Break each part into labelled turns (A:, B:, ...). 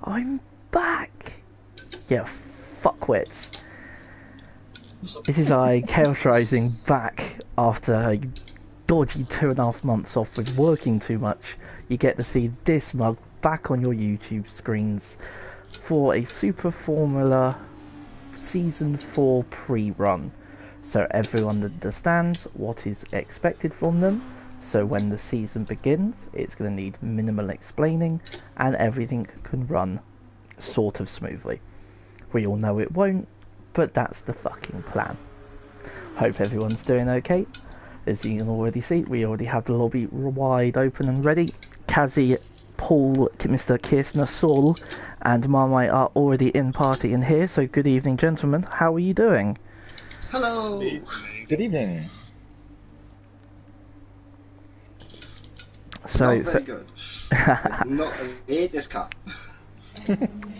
A: I'm back! Yeah, fuckwits. This is Chaos Rising back after a dodgy 2.5 months off with working too much. You get to see this mug back on your YouTube screens for a Super Formula Season 4 pre-run. So everyone understands what is expected from them. So when the season begins, it's going to need minimal explaining and everything can run sort of smoothly. We all know it won't, but that's the fucking plan. Hope everyone's doing okay. As you can already see, we already have the lobby wide open and ready. Kazi, Paul, Mr. Kirstner, Saul and Marmite are already in party in here, so good evening gentlemen, how are you doing?
B: Hello!
C: Good evening.
A: So,
B: not very good. Not I hate this car.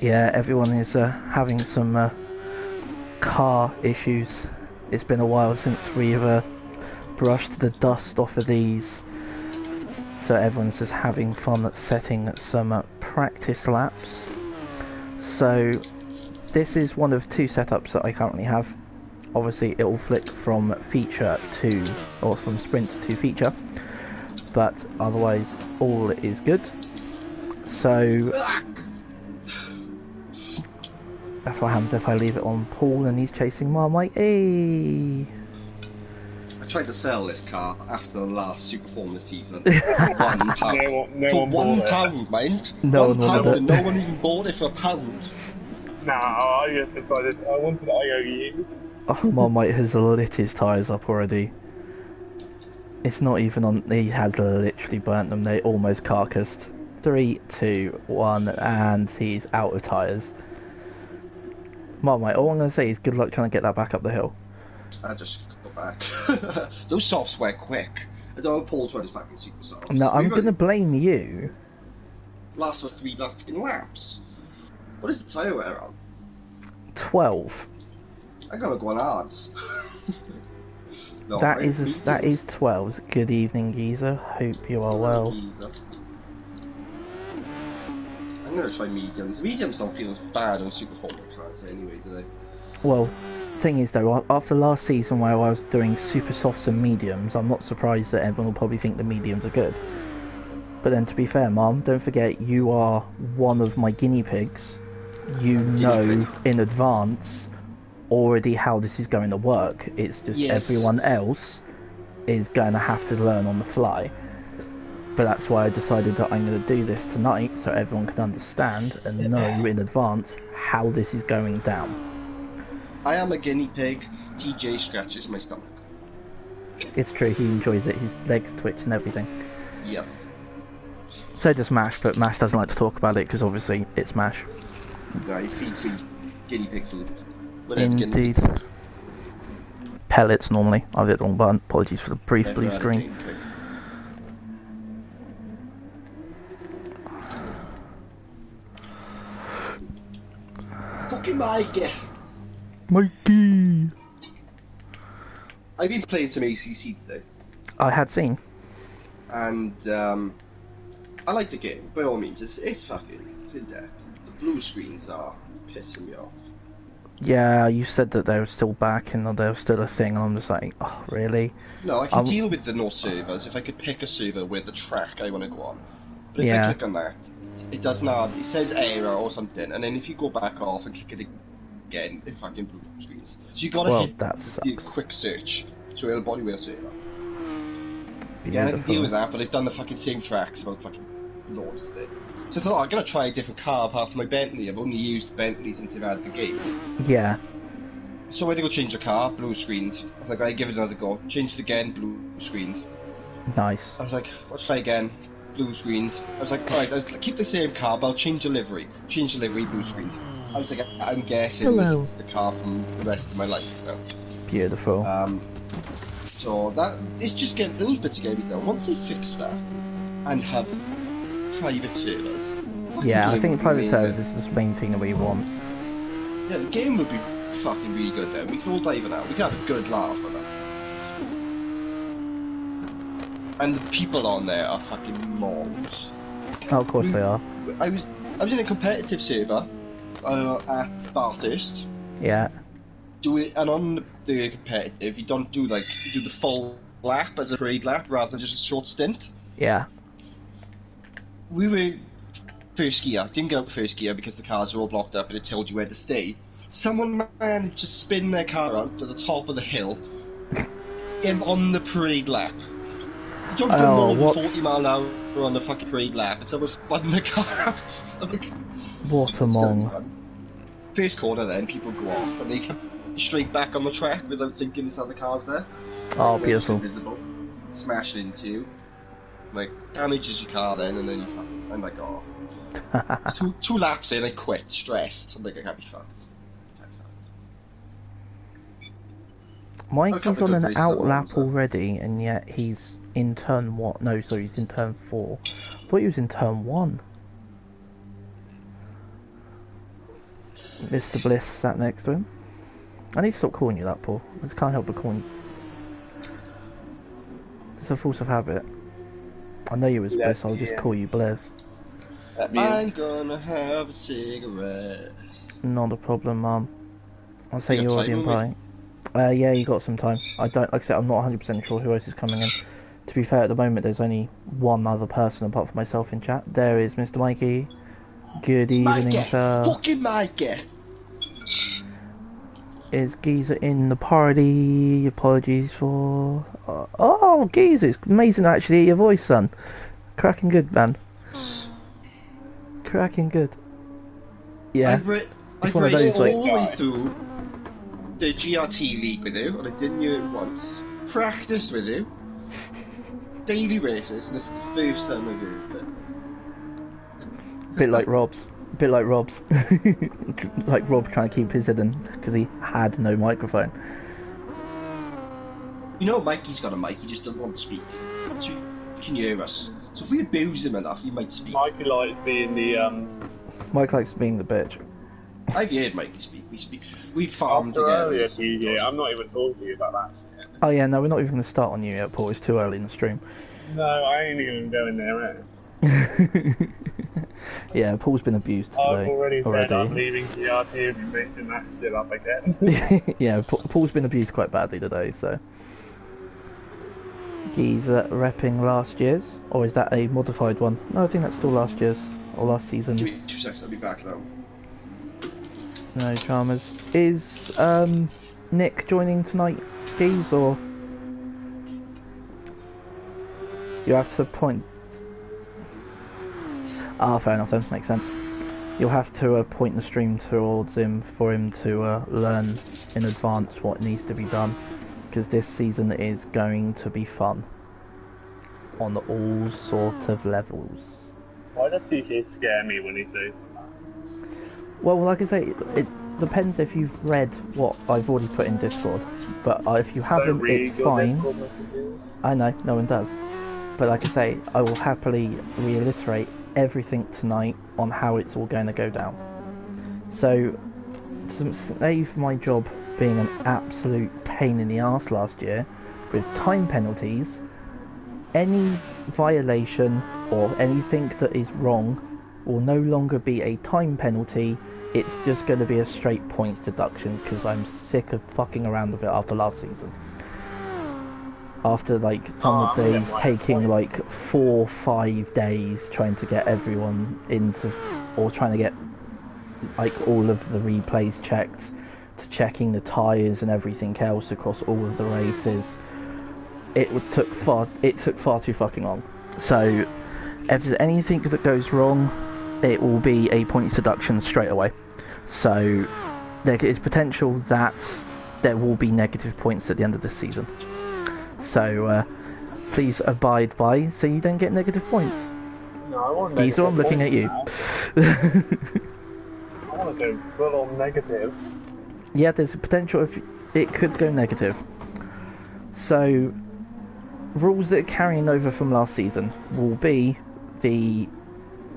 A: Yeah, everyone is having some car issues. It's been a while since we've brushed the dust off of these, so everyone's just having fun at setting some practice laps. So this is one of two setups that I currently have. Obviously it will flick from feature to, or from sprint to feature, but otherwise all is good. So that's what happens if I leave it on Paul and he's chasing Marmite. Hey!
B: I tried to sell this car after the last Super Formula season for £1.
C: No one
B: for
C: bought
B: £1, mind?
A: No one
B: £1
A: wanted it.
B: and no one even bought it for £1.
C: Nah, I just decided I wanted IOU.
A: Oh, Marmite has lit his tyres up already. It's not even on, he has literally burnt them, they almost carcassed. 3, 2, 1, and he's out of tyres. Marmite, all I'm going to say is good luck trying to get that back up the hill.
B: I just go back. Those softs were quick. I don't know, Paul tried his fucking super softs.
A: No, I'm going to blame you.
B: Last for 3 fucking laps. What is the tyre wear on?
A: 12.
B: I gotta go on hards. No,
A: That
B: right,
A: is 12. Good evening, geezer. Hope you are well.
B: I'm gonna try mediums. Mediums don't feel as bad on Super Formula cars anyway, do they?
A: Well, thing is though, after last season where I was doing super softs and mediums, I'm not surprised that everyone will probably think the mediums are good. But then to be fair, Mom, don't forget you are one of my guinea pigs. You know in advance already how this is going to work. It's just everyone else is going to have to learn on the fly. But that's why I decided that I'm going to do this tonight so everyone can understand and know in advance how this is going down.
B: I am a guinea pig. TJ scratches my stomach.
A: It's true, he enjoys it. His legs twitch and everything.
B: Yep.
A: So does Mash, but Mash doesn't like to talk about it because obviously it's Mash.
B: No, he feeds me guinea pig food.
A: Indeed. Pellets normally. I've hit the wrong button. Apologies for the brief blue screen.
B: Fucking Mikey!
A: Mikey!
B: I've been playing some ACC today.
A: I had seen.
B: And, I like the game, by all means. It's it's in depth. The blue screens are pissing me off.
A: Yeah, you said that they were still back and they were still a thing. I'm just like, oh, really?
B: No, I can deal with the no servers if I could pick a server with the track I want to go on. But if I click on that, it does not. It says error or something, and then if you go back off and click it again, it fucking blue screens. So you gotta hit the quick search to it'll body wheel server. Yeah, I can deal with that, but I've done the fucking same tracks about fucking loads today. So I thought, I'm gonna try a different car apart from my Bentley. I've only used Bentley since I've had the game.
A: Yeah.
B: So I went to go change the car, blue screened. I was like, I give it another go. Changed it again, blue screened.
A: Nice.
B: I was like, let's try again, blue screens. I was like, alright, I'll keep the same car, but I'll change the livery. Change the livery, blue screens. I was like, I'm guessing this is the car from the rest of my life now.
A: Beautiful.
B: So that, it's just getting those bits of gaming done. Once they fix that, and have private servers.
A: Yeah, I think private servers is the main thing that we want.
B: Yeah, the game would be fucking really good then. We can all dive in out. We can have a good laugh with that. And the people on there are fucking morons.
A: Oh, of course they are.
B: I I was in a competitive server at Bathurst.
A: Yeah.
B: And on the competitive, you don't do you do the full lap as a parade lap rather than just a short stint.
A: Yeah.
B: We were first gear. Didn't get up first gear because the cars were all blocked up and it told you where to stay. Someone managed to spin their car out to the top of the hill on the parade lap. You don't go more than 40 mile an hour on the fucking parade lap and someone's spun their car out.
A: What a mong.
B: First corner then, people go off and they come straight back on the track without thinking there's other cars there.
A: Oh, beautiful.
B: Invisible. Smash into you. Like, damages your car then, and then I'm like, oh. It's two laps in, I quit, stressed. I'm like, I can't be fucked.
A: Mikey's on an out lap already, and yet he's in turn what? No, sorry, he's in turn 4. I thought he was in turn 1. Mr. Bliss sat next to him. I need to stop calling you that, Paul. I just can't help but calling you. It's a force of habit. I know you was Bliss, I'll just call you Bliss.
B: I'm gonna have a cigarette.
A: Not a problem, Mum. I'll say you're already in play. Yeah, you got some time. Like I said, I'm not 100% sure who else is coming in. To be fair, at the moment, there's only one other person apart from myself in chat. There is Mr. Mikey. Good evening, sir.
B: Fucking Mikey!
A: Is Geezer in the party? Apologies for... Oh, Geezer, it's amazing actually to hear your voice, son. Cracking good, man. Cracking good. Yeah.
B: I've raced all the way through the GRT League with you, and I didn't hear it once. Practiced with you. Daily races, and this is the first time I've heard it.
A: Bit like Rob's. Like Rob trying to keep his hidden because he had no microphone.
B: You know, Mikey's got a mic, he just doesn't want to speak. So you can hear us. So if we abuse him enough, he might speak.
C: Mikey likes being the
A: Mike likes being the bitch.
B: I've heard Mikey speak. We farmed together.
C: Yeah, I'm not even talking to you about that shit.
A: Oh yeah, no, we're not even going to start on you yet, Paul. It's too early in the stream.
C: No, I ain't even going there, right?
A: Yeah, Paul's been abused today.
C: I've already said I'm leaving GRT if you mention that shit up again.
A: Yeah, Paul's been abused quite badly today, so... Geezer repping last year's? Or is that a modified one? No, I think that's still last year's, or last season's.
B: Give me 2 seconds, I'll be back now.
A: No dramas. Is, Nick joining tonight, Geez, or... You have to point... Ah, fair enough then, makes sense. You'll have to point the stream towards him for him to learn in advance what needs to be done, because this season is going to be fun on all sorts of levels.
C: Why does TK scare me when he says that?
A: Well, like I say, it depends if you've read what I've already put in Discord, but if you haven't, it's fine. I know, no one does. But like I say, I will happily reiterate everything tonight on how it's all going to go down. So, to save my job being an absolute pain in the arse last year, with time penalties, any violation or anything that is wrong will no longer be a time penalty, it's just going to be a straight points deduction, because I'm sick of fucking around with it after last season. After like some of the days taking like 4 or 5 days trying to get everyone into, or trying to get like all of the replays checked, to checking the tyres and everything else across all of the races, it took far too fucking long. So if there's anything that goes wrong, it will be a points deduction straight away. So there is potential that there will be negative points at the end of this season. So please abide by, so you don't get negative points.
C: No, I want
A: Diesel, I'm looking at you.
C: I want to go full on negative.
A: Yeah, there's a potential if it could go negative. So rules that are carrying over from last season will be the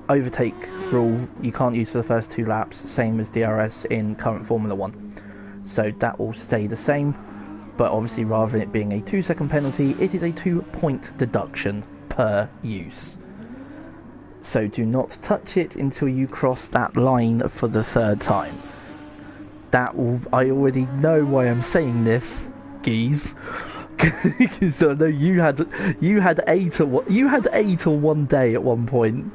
A: overtake rule you can't use for the first 2 laps, same as DRS in current Formula 1. So that will stay the same, but obviously rather than it being a 2-second penalty, it is a 2-point deduction per use. So do not touch it until you cross that line for the 3rd time. That will. I already know why I'm saying this, geez. Because I know you had eight or one day at one point.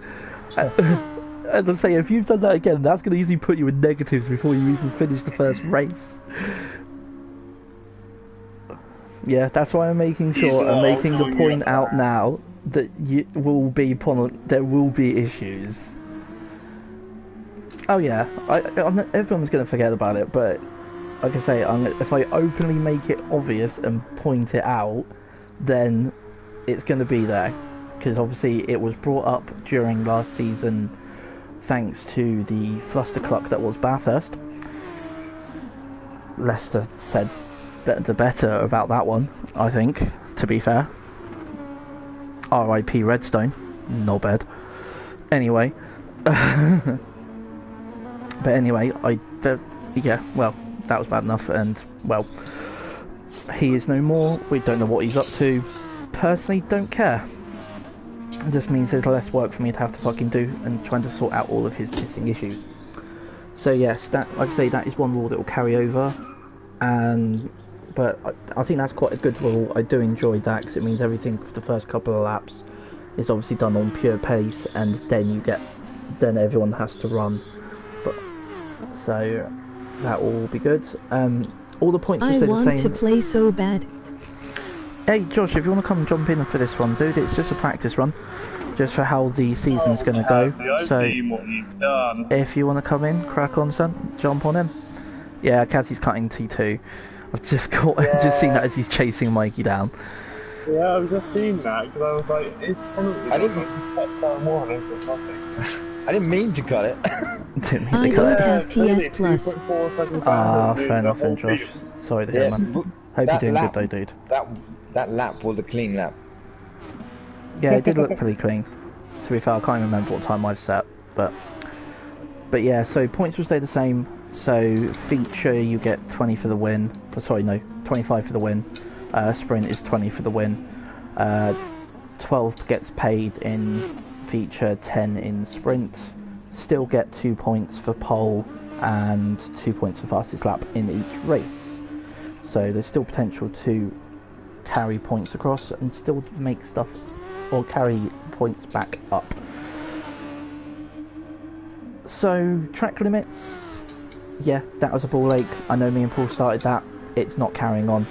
A: And I'm saying, if you've done that again, that's going to easily put you in negatives before you even finish the first race. Yeah, that's why I'm making sure, I'm making the point out now that there will be issues. Oh yeah, everyone's going to forget about it, but like I say, if I openly make it obvious and point it out, then it's going to be there. Because obviously it was brought up during last season thanks to the flustercluck that was Bathurst. Leicester said the better about that one, I think, to be fair. R.I.P. Redstone. Not bad. Anyway. But anyway, yeah, well, that was bad enough, and, well, he is no more. We don't know what he's up to. Personally, don't care. It just means there's less work for me to have to fucking do and trying to sort out all of his missing issues. So yes, that, like I say, that is one rule that will carry over, but I think that's quite a good rule. I do enjoy that because it means everything for the first couple of laps is obviously done on pure pace, and then everyone has to run. So that will be good. All the points will stay the same.
D: I want to play so bad.
A: Hey Josh, if you want to come and jump in for this one, dude, it's just a practice run, just for how the season's going to go. So if you want to come in, crack on, son, jump on him. Yeah, Kazzy's cutting T2. I've just seen that as he's chasing Mikey down.
C: Yeah, I've just seen that because I was like, it's probably
E: I didn't mean to cut it.
A: Didn't mean to cut it.
D: FPS plus.
A: Fair enough then, Josh. Sorry to hear, man. Hope you're doing good though, dude.
E: That lap was a clean lap.
A: Yeah, it did look pretty clean. To be fair, I can't even remember what time I've set, but yeah. So points will stay the same. So feature you get 20 for the win. Sorry, no, 25 for the win. Sprint is 20 for the win. 12 gets paid in feature, 10 in sprint. Still get 2 points for pole and 2 points for fastest lap in each race. So there's still potential to carry points across and still make stuff or carry points back up. So track limits, yeah, that was a ball ache. I know me and Paul started that. It's not carrying on.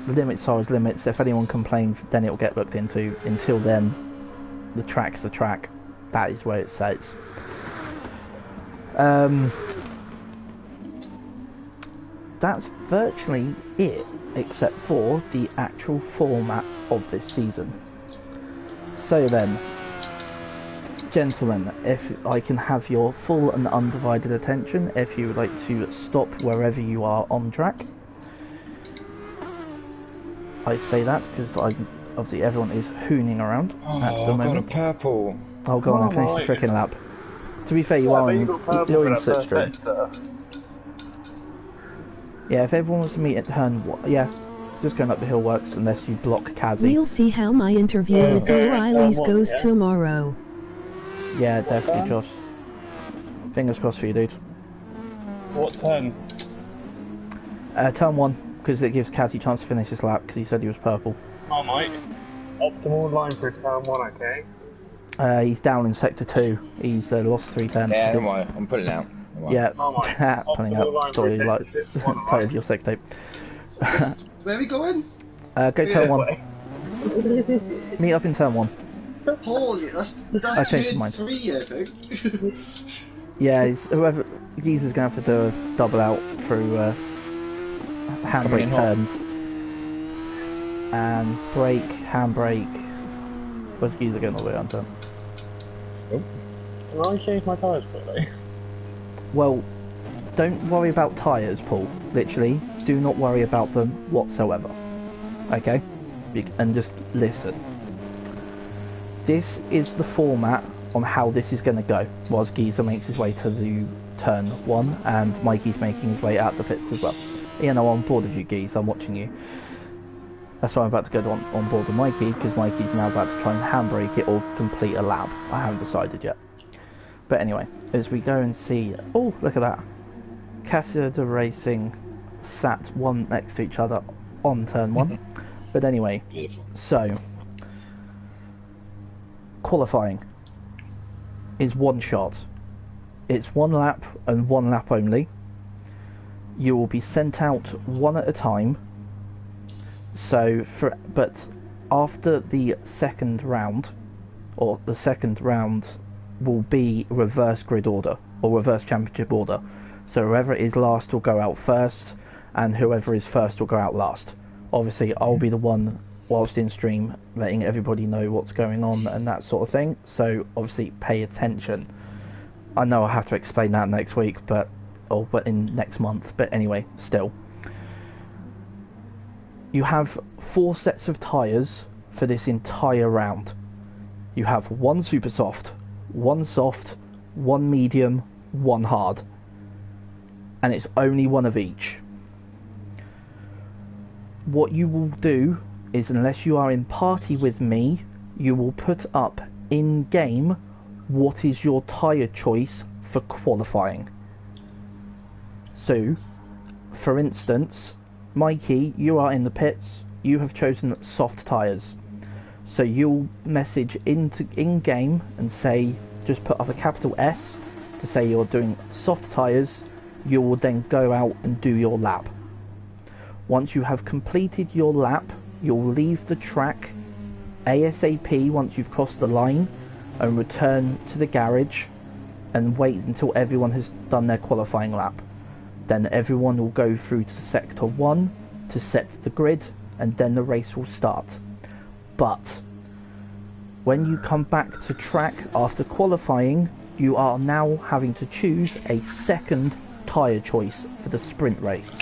A: Limits are as limits. If anyone complains, then it will get looked into. Until then, the track's the track. That is where it sits. That's virtually it, except for the actual format of this season. So then, gentlemen, if I can have your full and undivided attention, if you would like to stop wherever you are on track. I say that because obviously everyone is hooning around at the moment.
E: Got a purple.
A: Oh, go on and finish the freaking lap. To be fair, you're in slipstream. Yeah, if everyone wants to meet at turn 1, yeah, just going up the hill works unless you block Kazzy.
D: We'll see how my interview with the O'Reillys goes tomorrow.
A: Yeah, definitely, Josh. Fingers crossed for you, dude.
C: What turn?
A: Turn 1, because it gives Kazzy a chance to finish his lap, because he said he was purple.
C: Oh, mate. Optimal line for turn 1, okay?
A: He's down in sector 2. He's lost 3 turns.
E: Yeah, don't worry, I'm putting it out.
A: Yeah, pulling out. Sorry, like, tired of your sex tape.
B: Where are we going?
A: Go turn 1. Meet up in turn 1.
B: Holy, that's
A: I changed
B: turn
A: mine.
B: 3, I think.
A: Yeah, whoever Geezer's gonna have to do a double out through handbrake turns and brake, handbrake. Where's Geezer going all the way on turn?
C: Can I change my tyres quickly?
A: Well, don't worry about tyres, Paul. Literally, do not worry about them whatsoever. Okay? And just listen. This is the format on how this is going to go, whilst Geezer makes his way to the turn 1, and Mikey's making his way out the pits as well. Yeah, no, I'm bored of you, Geezer. I'm watching you. That's why I'm about to go on board with Mikey, because Mikey's now about to try and handbrake it or complete a lap. I haven't decided yet. But anyway, as we go and see... Oh, look at that. Cassia Racing sat one next to each other on turn 1. But anyway,
E: Beautiful.
A: so... Qualifying is one shot. It's one lap and one lap only. You will be sent out one at a time. But after the second round, or the second round will be reverse grid order, or reverse championship order. So whoever is last will go out first, and whoever is first will go out last. Obviously, I'll be the one, whilst in stream, letting everybody know what's going on and that sort of thing. So obviously, pay attention. I know I have to explain that next week, but in next month. But anyway, still. You have 4 sets of tyres for this entire round. You have 1 super soft, 1 soft, 1 medium, 1 hard. And it's only one of each. What you will do is, unless you are in party with me, you will put up in-game what is your tyre choice for qualifying. So, for instance, Mikey, you are in the pits, you have chosen soft tyres. So you'll message in-game and say, just put up a capital S to say you're doing soft tyres. You will then go out and do your lap. Once you have completed your lap, you'll leave the track ASAP once you've crossed the line and return to the garage and wait until everyone has done their qualifying lap. Then everyone will go through to Sector 1 to set the grid, and then the race will start. But when you come back to track after qualifying, you are now having to choose a second tyre choice for the sprint race.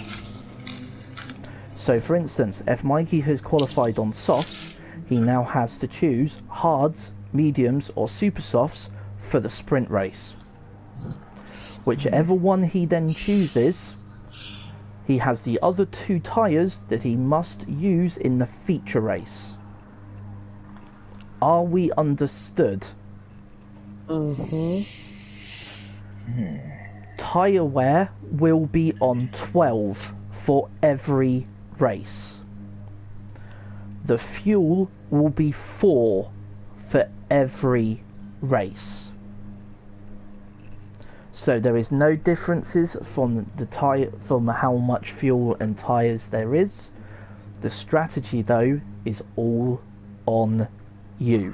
A: So for instance, if Mikey has qualified on softs, he now has to choose hards, mediums or super softs for the sprint race. Whichever one he then chooses, he has the other 2 tyres that he must use in the feature race. Are we understood? Tyre wear will be on 12 for every race. The fuel will be 4 for every race. So there is no differences from how much fuel and tyres there is. The strategy though is all on you.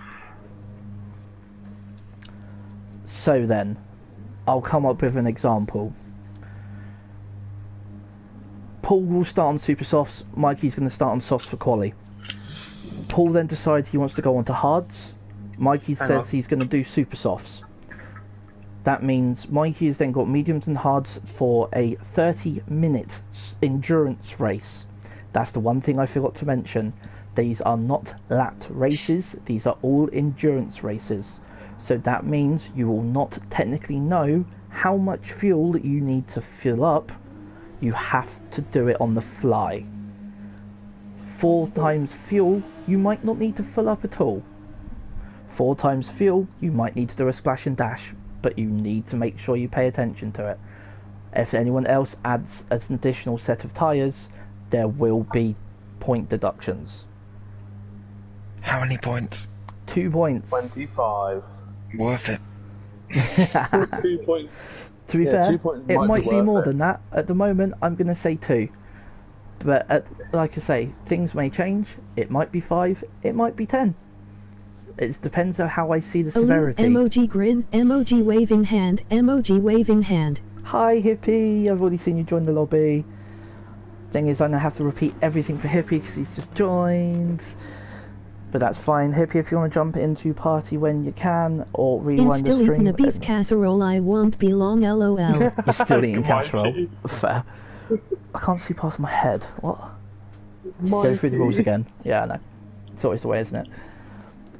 A: So then, I'll come up with an example. Paul will start on super softs, Mikey's going to start on softs for quali. Paul then decides he wants to go on to hards. Mikey says he's going to do super softs. That means Mikey has then got mediums and hards for a 30-minute endurance race. That's the one thing I forgot to mention. These are not lapped races, these are all endurance races. So that means you will not technically know how much fuel you need to fill up. You have to do it on the fly. 4 times fuel, you might not need to fill up at all. 4 times fuel, you might need to do a splash and dash, but you need to make sure you pay attention to it. If anyone else adds an additional set of tyres, there will be point deductions.
E: How many points?
A: 2 points.
C: 25.
E: Worth it.
C: 2 points.
A: To be
C: Yeah,
A: fair,
C: 2 points
A: it might be
C: worth
A: more
C: it.
A: than that. At the moment, I'm going to say 2. But like I say, things may change. It might be 5. It might be 10. It depends on how I see the severity.
D: Emoji grin, emoji waving hand, emoji waving hand.
A: Hi, Hippie. I've already seen you join the lobby. Thing is, I'm going to have to repeat everything for Hippie because he's just joined. But that's fine. Hippie, if you want to jump into party when you can, or rewind the
D: Still
A: stream.
D: eating a beef casserole, I won't be long, lol.
A: You're still eating casserole.
C: Mikey.
A: Fair. I can't see past my head. What? Go
C: Mikey.
A: through the rules again. Yeah, I know. It's always the way, isn't it?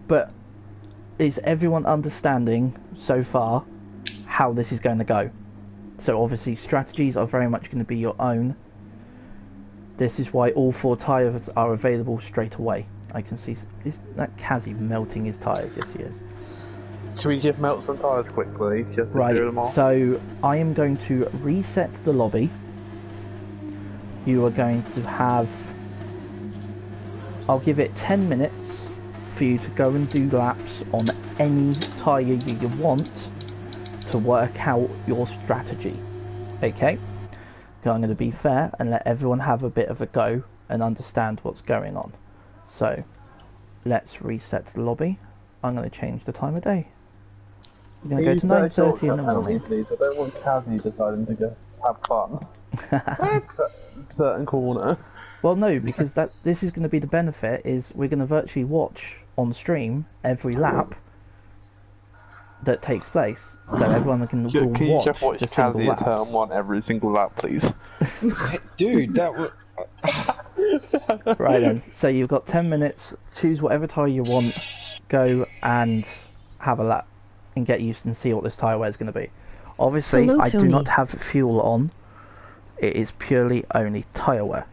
A: But is everyone understanding so far how this is going to go? So obviously strategies are very much going to be your own. This is why all 4 tyres are available straight away. I can see... Is that Kazi melting his tyres? Yes, he is.
C: Should we just melt some tyres quickly? Just to do
A: Right,
C: them all?
A: so I am going to reset the lobby. You are going to have... I'll give it 10 minutes for you to go and do laps on any tyre you want to work out your strategy. Okay? So I'm going to be fair and let everyone have a bit of a go and understand what's going on. So, let's reset the lobby. I'm going to change the time of day. We're going to go to 9:30 in the morning.
C: Please. I don't want Kazi deciding to go have fun. Certain corner.
A: Well, no, because this is going to be the benefit, is we're going to virtually watch on stream every lap that takes place. So everyone can
C: Can you
A: watch
C: just watch
A: the single
C: Kazi at
A: laps.
C: turn 1 every single lap, please?
E: Dude, that was...
A: Right then, so you've got 10 minutes, choose whatever tyre you want, go and have a lap and get used and see what this tyre wear is going to be. Obviously,
D: Hello,
A: I do
D: Tony.
A: not have fuel on, it is purely only tyre wear.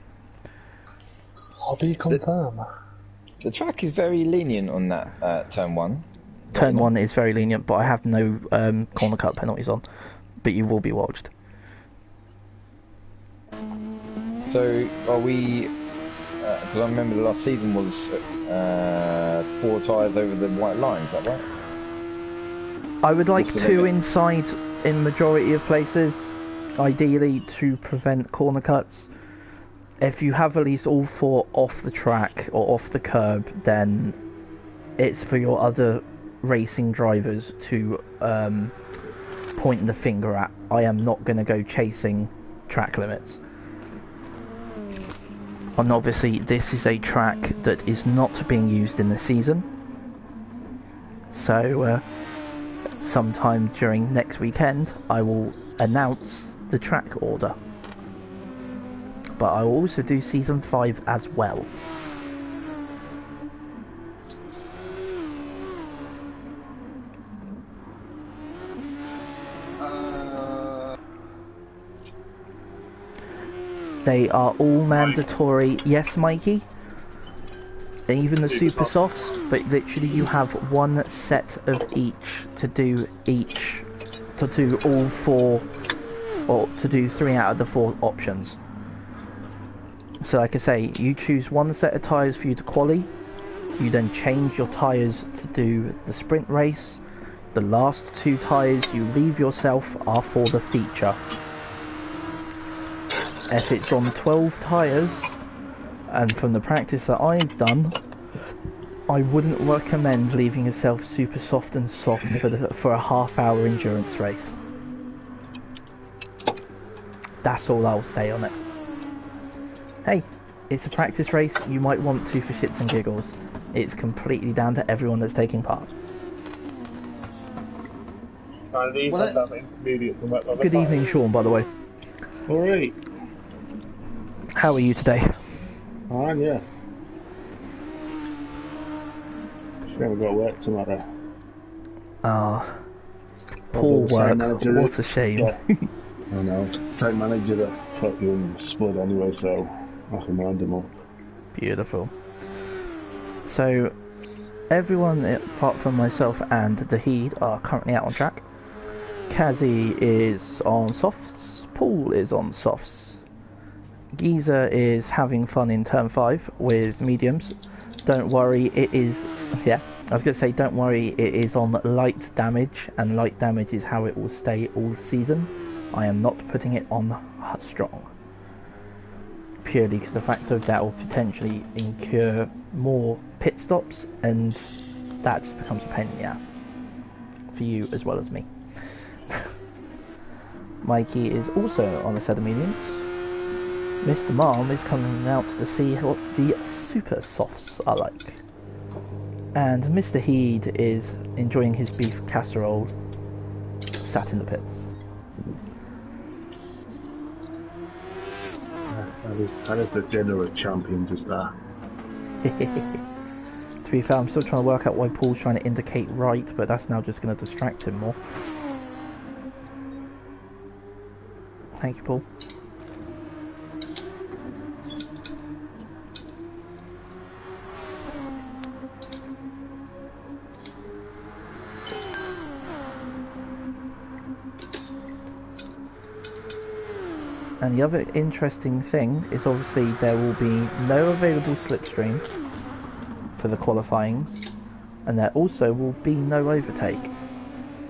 C: Hobby confirm.
E: The track is very lenient on that turn 1.
A: Turn 1 is very lenient, but I have no corner cut penalties on, but you will be watched.
E: So, are we... Because I remember the last season was 4 tyres over the white line, is that right?
A: I would like
E: What's the
A: 2
E: limit?
A: inside in majority of places, ideally to prevent corner cuts. If you have at least all 4 off the track or off the curb, then it's for your other racing drivers to point the finger at. I am not going to go chasing track limits. And obviously this is a track that is not being used in the season. So sometime during next weekend I will announce the track order. But I will also do Season 5 as well. They are all mandatory, yes Mikey? Even the super softs, but literally you have 1 set of each, to do all 4, or to do 3 out of the 4 options. So like I say, you choose 1 set of tyres for you to quali, you then change your tyres to do the sprint race, the last 2 tyres you leave yourself are for the feature. If it's on 12 tyres, and from the practice that I've done, I wouldn't recommend leaving yourself super soft and soft for a half-hour endurance race. That's all I'll say on it. Hey, it's a practice race, you might want to for shits and giggles. It's completely down to everyone that's taking part. Good evening, Sean, by the way.
C: Alright.
A: How are you today?
C: Fine, yeah. Just gonna go work tomorrow.
A: Ah, poor work. What a shame.
C: Yeah. I know. Same manager that fucking split anyway, so I can mind him all.
A: Beautiful. So, everyone apart from myself and the Heed are currently out on track. Kazi is on softs, Paul is on softs. Giza is having fun in turn 5 with mediums. Don't worry, it is... Yeah, I was going to say, don't worry, it is on light damage, and light damage is how it will stay all season. I am not putting it on strong. Purely because the fact of that will potentially incur more pit stops, and that just becomes a pain in the ass. For you as well as me. Mikey is also on a set of mediums. Mr. Mom is coming out to see what the super softs are like. And Mr. Heed is enjoying his beef casserole, sat in the pits.
C: That is the dinner of champions, is that?
A: To be fair, I'm still trying to work out why Paul's trying to indicate right, but that's now just going to distract him more. Thank you, Paul. And the other interesting thing is obviously there will be no available slipstream for the qualifyings, and there also will be no overtake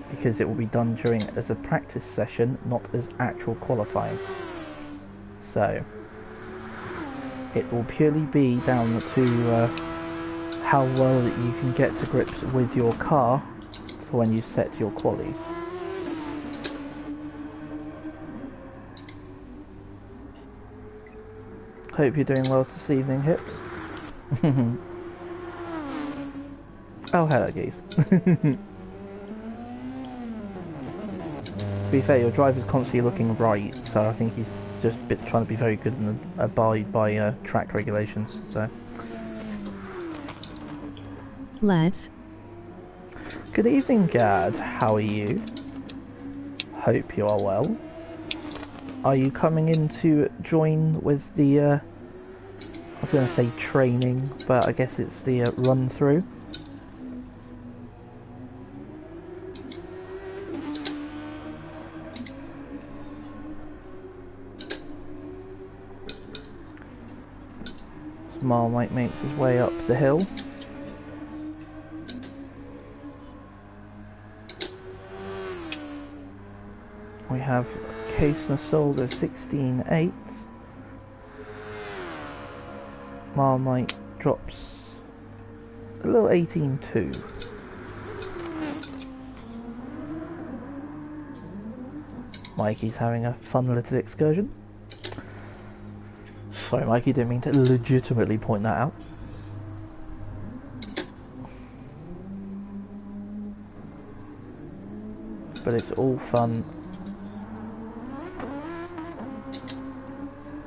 A: because it will be done during as a practice session, not as actual qualifying. So it will purely be down to how well that you can get to grips with your car for when you set your qualies. Hope you're doing well this evening, Hips. Oh, hello, geese. To be fair, your driver's constantly looking right, so I think he's just trying to be very good and abide by track regulations. So,
D: Lads.
A: good evening, Gad. How are you? Hope you are well. Are you coming in to join with the, I was going to say training, but I guess it's the run-through? Marmite makes his way up the hill. We have Case Nasolda 16.8. Marmite drops a little 18.2. Mikey's having a fun little excursion. Sorry, Mikey, didn't mean to legitimately point that out. But it's all fun.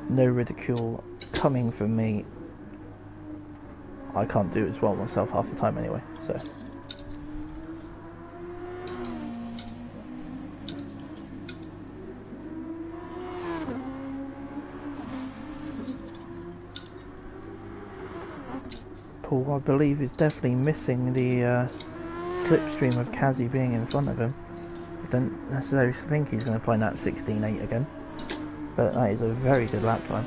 A: No ridicule coming from me. I can't do it as well myself half the time anyway, so. Paul, I believe, is definitely missing the slipstream of Kazi being in front of him. I don't necessarily think he's going to find that 16.8 again, but that is a very good lap time.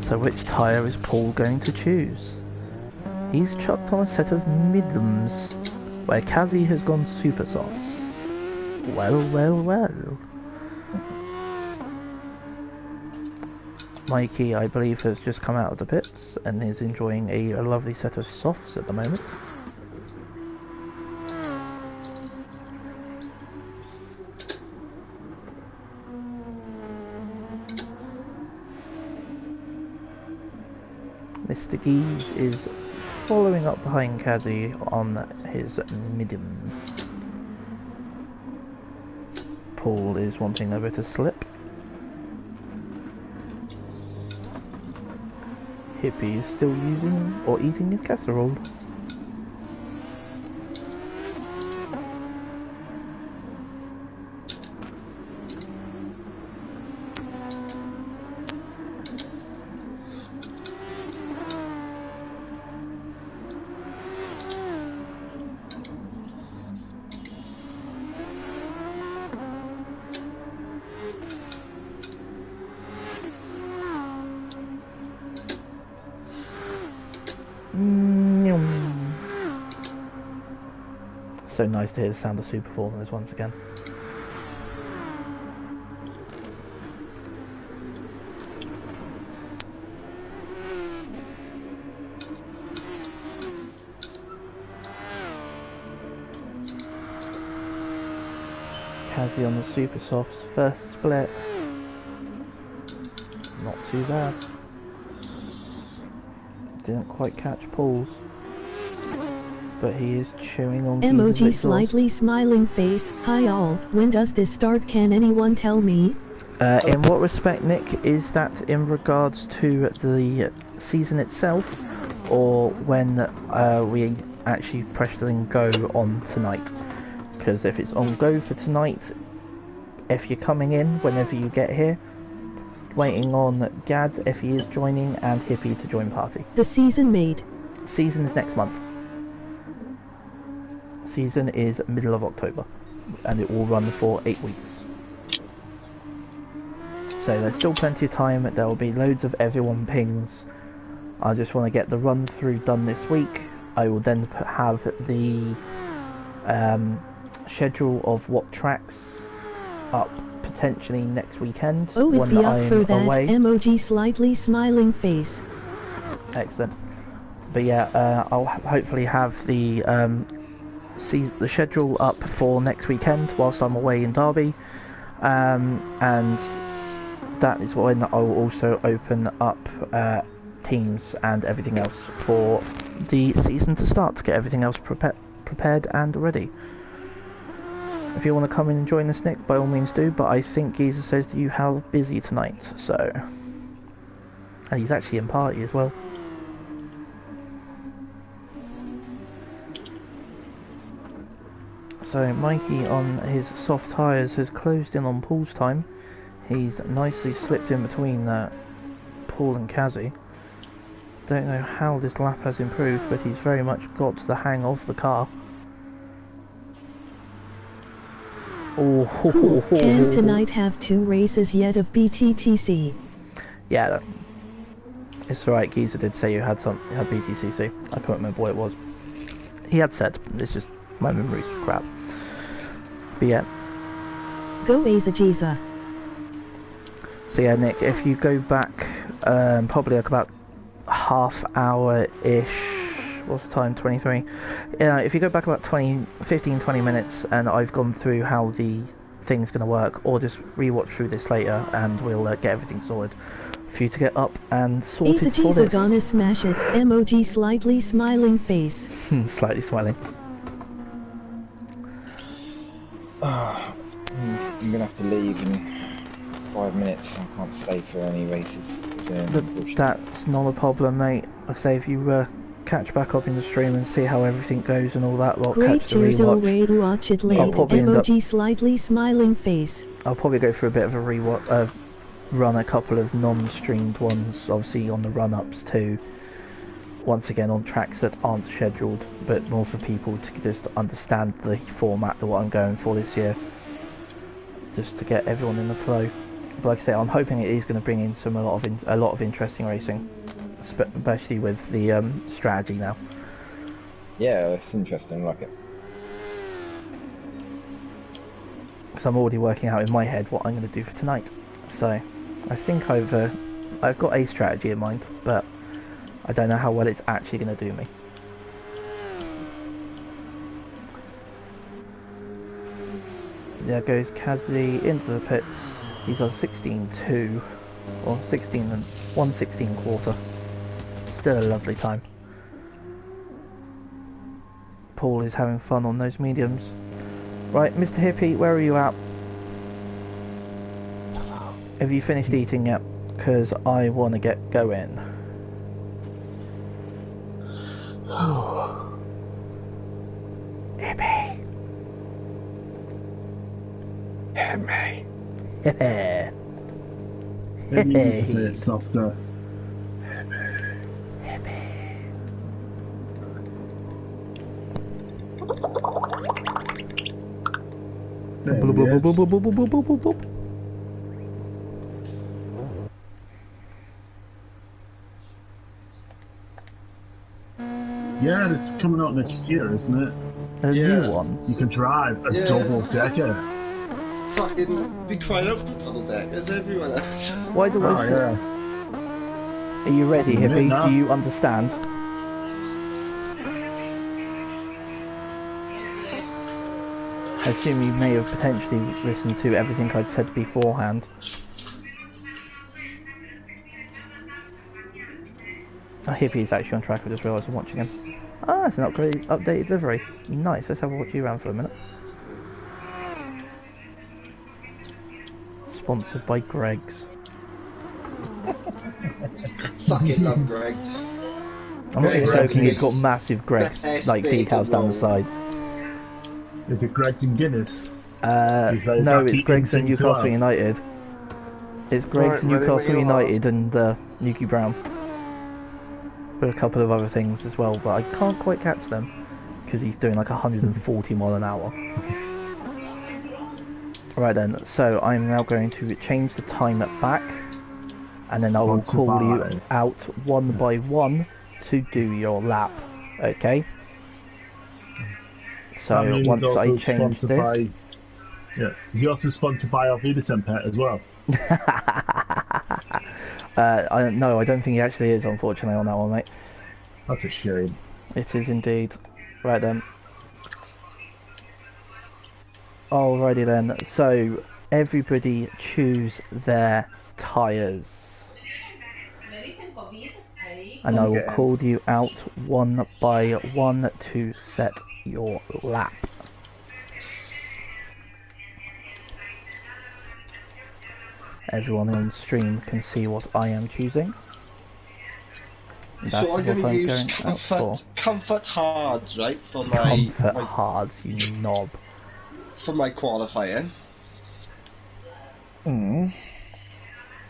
A: So which tyre is Paul going to choose? He's chucked on a set of middums, where Kazi has gone super softs. Well, well, well. Mikey, I believe, has just come out of the pits and is enjoying a lovely set of softs at the moment. Mr. Geese is following up behind Kazi on his mediums. Paul is wanting a bit of slip. Hippie is still using or eating his casserole. So nice to hear the sound of Super Performers once again. Kazi on the Super Softs, first split. Not too bad. Didn't quite catch Paul's, but he is chewing on
D: Emoji slightly smiling face. Hi all, when does this start? Can anyone tell me?
A: In what respect, Nick? Is that in regards to the season itself, or when we actually press the thing go on tonight? Because if it's on go for tonight, if you're coming in whenever you get here, waiting on Gad if he is joining and Hippie to join party.
D: The season made.
A: Season is next month. Season is middle of October, and it will run for 8 weeks. So there's still plenty of time. There will be loads of everyone pings. I just want to get the run through done this week. I will then have the schedule of what tracks up potentially next weekend.
D: Oh, it'd
A: when
D: be up
A: I'm
D: for that
A: away.
D: emoji slightly smiling face.
A: Excellent. But yeah, I'll hopefully have the schedule up for next weekend whilst I'm away in Derby, and that is when I will also open up teams and everything else for the season to start, to get everything else prepared and ready. If you want to come in and join us, Nick, by all means do, but I think Geezer says that you have busy tonight, so... And he's actually in party as well. So Mikey on his soft tyres has closed in on Paul's time. He's nicely slipped in between Paul and Kazi. Don't know how this lap has improved, but he's very much got the hang of the car.
D: Cool. Can tonight have 2 races yet of BTTC?
A: Yeah, it's alright. Geezer did say you had BTCC. I can't remember what it was. He had said. It's just my memory's crap. But yeah.
D: Go Aza Giza.
A: So yeah, Nick, if you go back probably like about half hour-ish, what's the time, 23? Yeah, if you go back about 15-20 minutes and I've gone through how the thing's going to work, or just rewatch through this later and we'll get everything sorted for you to get up and sorted for this.
D: Gonna smash it. Emoji slightly smiling face.
A: Slightly smiling.
E: I'm gonna have to leave in 5 minutes. I can't stay for any races.
A: That's not a problem, mate. Like I say, if you catch back up in the stream and see how everything goes and all that, well,
D: Great,
A: catch the rewatch.
D: Watch it later. Emoji slightly smiling face.
A: I'll probably go for a bit of a rewatch, run a couple of non-streamed ones, obviously on the run-ups too. Once again on tracks that aren't scheduled, but more for people to just understand the format that what I'm going for this year, just to get everyone in the flow. But like I say, I'm hoping it is going to bring in a lot of interesting racing, especially with the strategy now.
E: Yeah, it's interesting. I like it.
A: So I'm already working out in my head what I'm going to do for tonight. So I think I've got a strategy in mind, but I don't know how well it's actually going to do me. There goes Kazi into the pits. He's on 16.2, or 16 and 1:16 quarter. Still a lovely time. Paul is having fun on those mediums. Right, Mr. Hippie, where are you at? Have you finished eating yet? Because I want to get going. Hippie.
C: Hippie.
A: Hippie.
C: Maybe you need to say it softer. Yeah, it's coming out next year, isn't it?
A: A new one.
C: You can drive a double decker.
B: Fucking be crying out for double deckers, everyone else.
A: Why do I think...
C: yeah.
A: Are you ready, Hippie?
C: now.
A: Do you understand? I assume you may have potentially listened to everything I'd said beforehand. Oh, Hippie's actually on track. I just realised I'm watching him. Ah, it's an updated livery. Nice. Let's have a watch you around for a minute. Sponsored by Greg's.
B: Fucking love Greg's.
A: I'm not even joking. He's
B: is
A: got massive Greg's
B: best
A: like
B: bit
A: decals
B: of
A: down the
B: roll.
A: side.
C: Is it Greg's and Guinness?
A: No, it's Greg's and Newcastle United. It's Greg's
B: Right, ready when
A: Newcastle
B: you are.
A: United and Nuki Brown. with a couple of other things as well, but I can't quite catch them because he's doing like 140 mile an hour. Right then, so I'm now going to change the timer back, and then I will call you out one by one to do your lap. Okay? So once I change this...
C: Yeah, is he also sponsored by Alvidasen Pet as well?
A: No, I don't think he actually is, unfortunately, on that one, mate.
C: That's a shame.
A: It is indeed. Right then. Alrighty then, so everybody choose their tyres. And I will call you out one by one to set your lap. Everyone on stream can see what I am choosing.
B: So I'm going to use comfort hards, right, for my...
A: Comfort hards, you knob.
B: For my qualifying.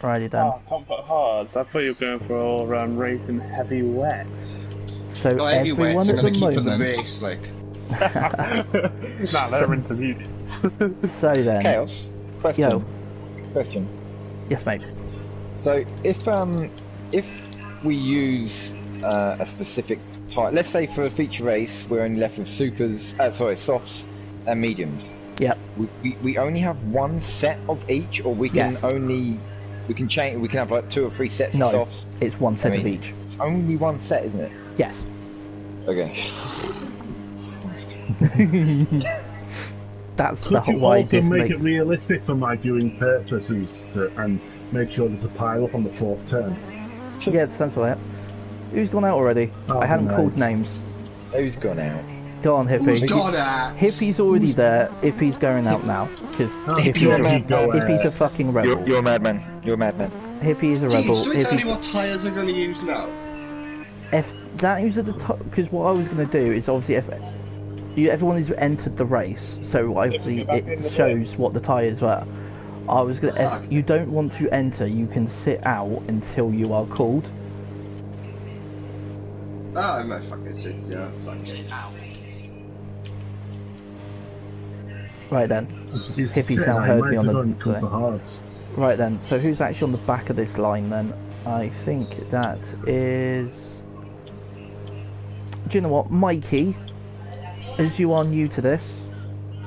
A: Righty then.
F: Oh, comfort hards. I thought you were going for all round racing heavy wets.
A: So
B: no, heavy
A: everyone
B: wets,
A: at
B: I'm going
A: the
B: to keep for
A: moment...
B: the race, like.
F: Nah, they're intermediates.
A: So then...
E: Chaos. Question.
A: Yo.
E: Question.
A: Yes, mate.
E: So if we use a specific type, let's say for a feature race, we're only left with supers, softs and mediums.
A: Yep.
E: We only have one set of each, or we can we can change. We can have like 2 or 3 sets of softs.
A: It's one set of each.
E: It's only one set, isn't it?
A: Yes.
E: Okay.
A: That's
C: Could you
A: why
C: also
A: this
C: make
A: makes...
C: it realistic for my viewing purposes and make sure there's a pile up on the 4th turn?
A: Yeah, it sounds like it. Who's gone out already? I haven't called names.
E: Who's gone out?
A: Go on, Hippie.
B: Who's gone out?
A: Hippie's already there. Hippie's going out now. Because Hippie's a fucking rebel.
E: You're a madman. You're a madman.
A: Hippie is a rebel.
B: So tell me what tyres I'm going to use now.
A: If that is at the top, because what I was going to do is obviously everyone who's entered the race, so obviously it shows what the tyres were. I was going to, if you don't want to enter, you can sit out until you are called.
B: I might fucking sit, yeah. Fucking sit out.
A: Right then. Hippie's now heard me on the... Right then, so who's actually on the back of this line then? I think that is... Do you know what, Mikey? As you are new to this,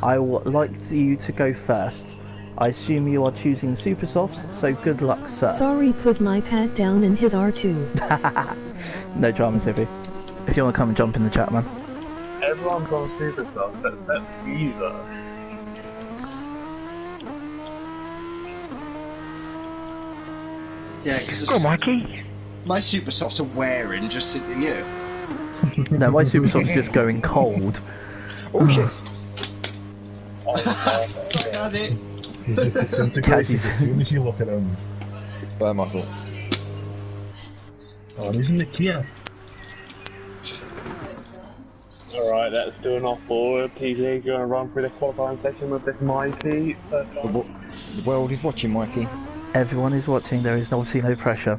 A: I would like you to go first. I assume you are choosing super softs, so good luck, sir.
D: Sorry, put my pad down and hit R2.
A: No dramas, Hippie. If you want to come and jump in the chat, man.
F: Everyone's on super softs except you, though.
B: Yeah, because...
E: Go on, Mikey.
B: My super softs are wearing, just sitting here.
A: No, my super soft's just going cold.
E: Oh shit.
B: That's it.
C: He's just disintegrated as soon as you look at him.
E: Burn my fault.
C: Oh, he's in the Kia.
F: Alright, let's do an off-board. PJ going to run through the qualifying session with this Mikey.
E: The world is watching, Mikey.
A: Everyone is watching, there is obviously no pressure.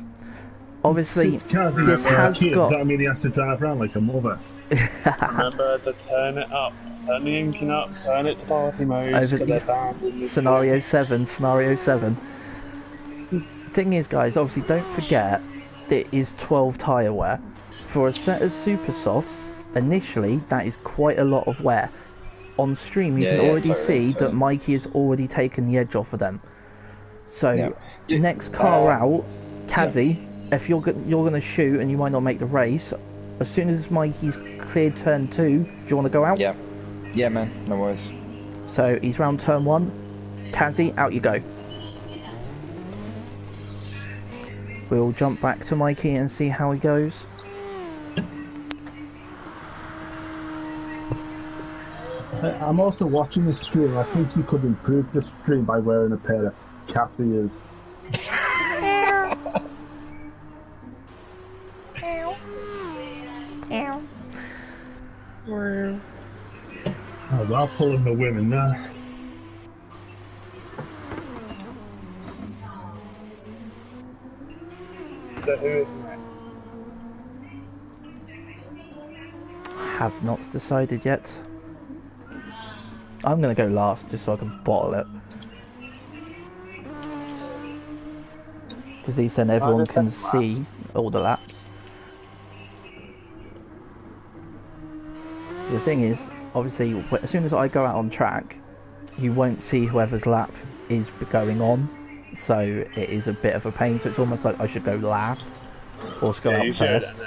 A: Obviously,
C: Kaz,
A: this has
C: Kia,
A: got...
C: Does that mean he has to drive around like a mother?
F: Remember to turn it up. Turn the engine up, turn it to party mode.
A: Scenario 7. Thing is, guys, obviously don't forget it is 12 tyre wear. For a set of super softs, initially that is quite a lot of wear. On stream you can already see that Mikey has already taken the edge off of them. So next car out, Kazi, if you're going to shoot and you might not make the race, as soon as Mikey's cleared turn 2, do you want to go out?
E: Yeah, man, no worries.
A: So he's round turn 1. Kazi, out you go. We'll jump back to Mikey and see how he goes.
C: I'm also watching this stream. I think you could improve the stream by wearing a pair of cat ears. Oh, they're pulling the women now.
F: So who is next?
A: have not decided yet. I'm going to go last just so I can bottle it. Because at least then everyone can see all the laps. The thing is, obviously, as soon as I go out on track, you won't see whoever's lap is going on. So it is a bit of a pain. So it's almost like I should go last or go out first.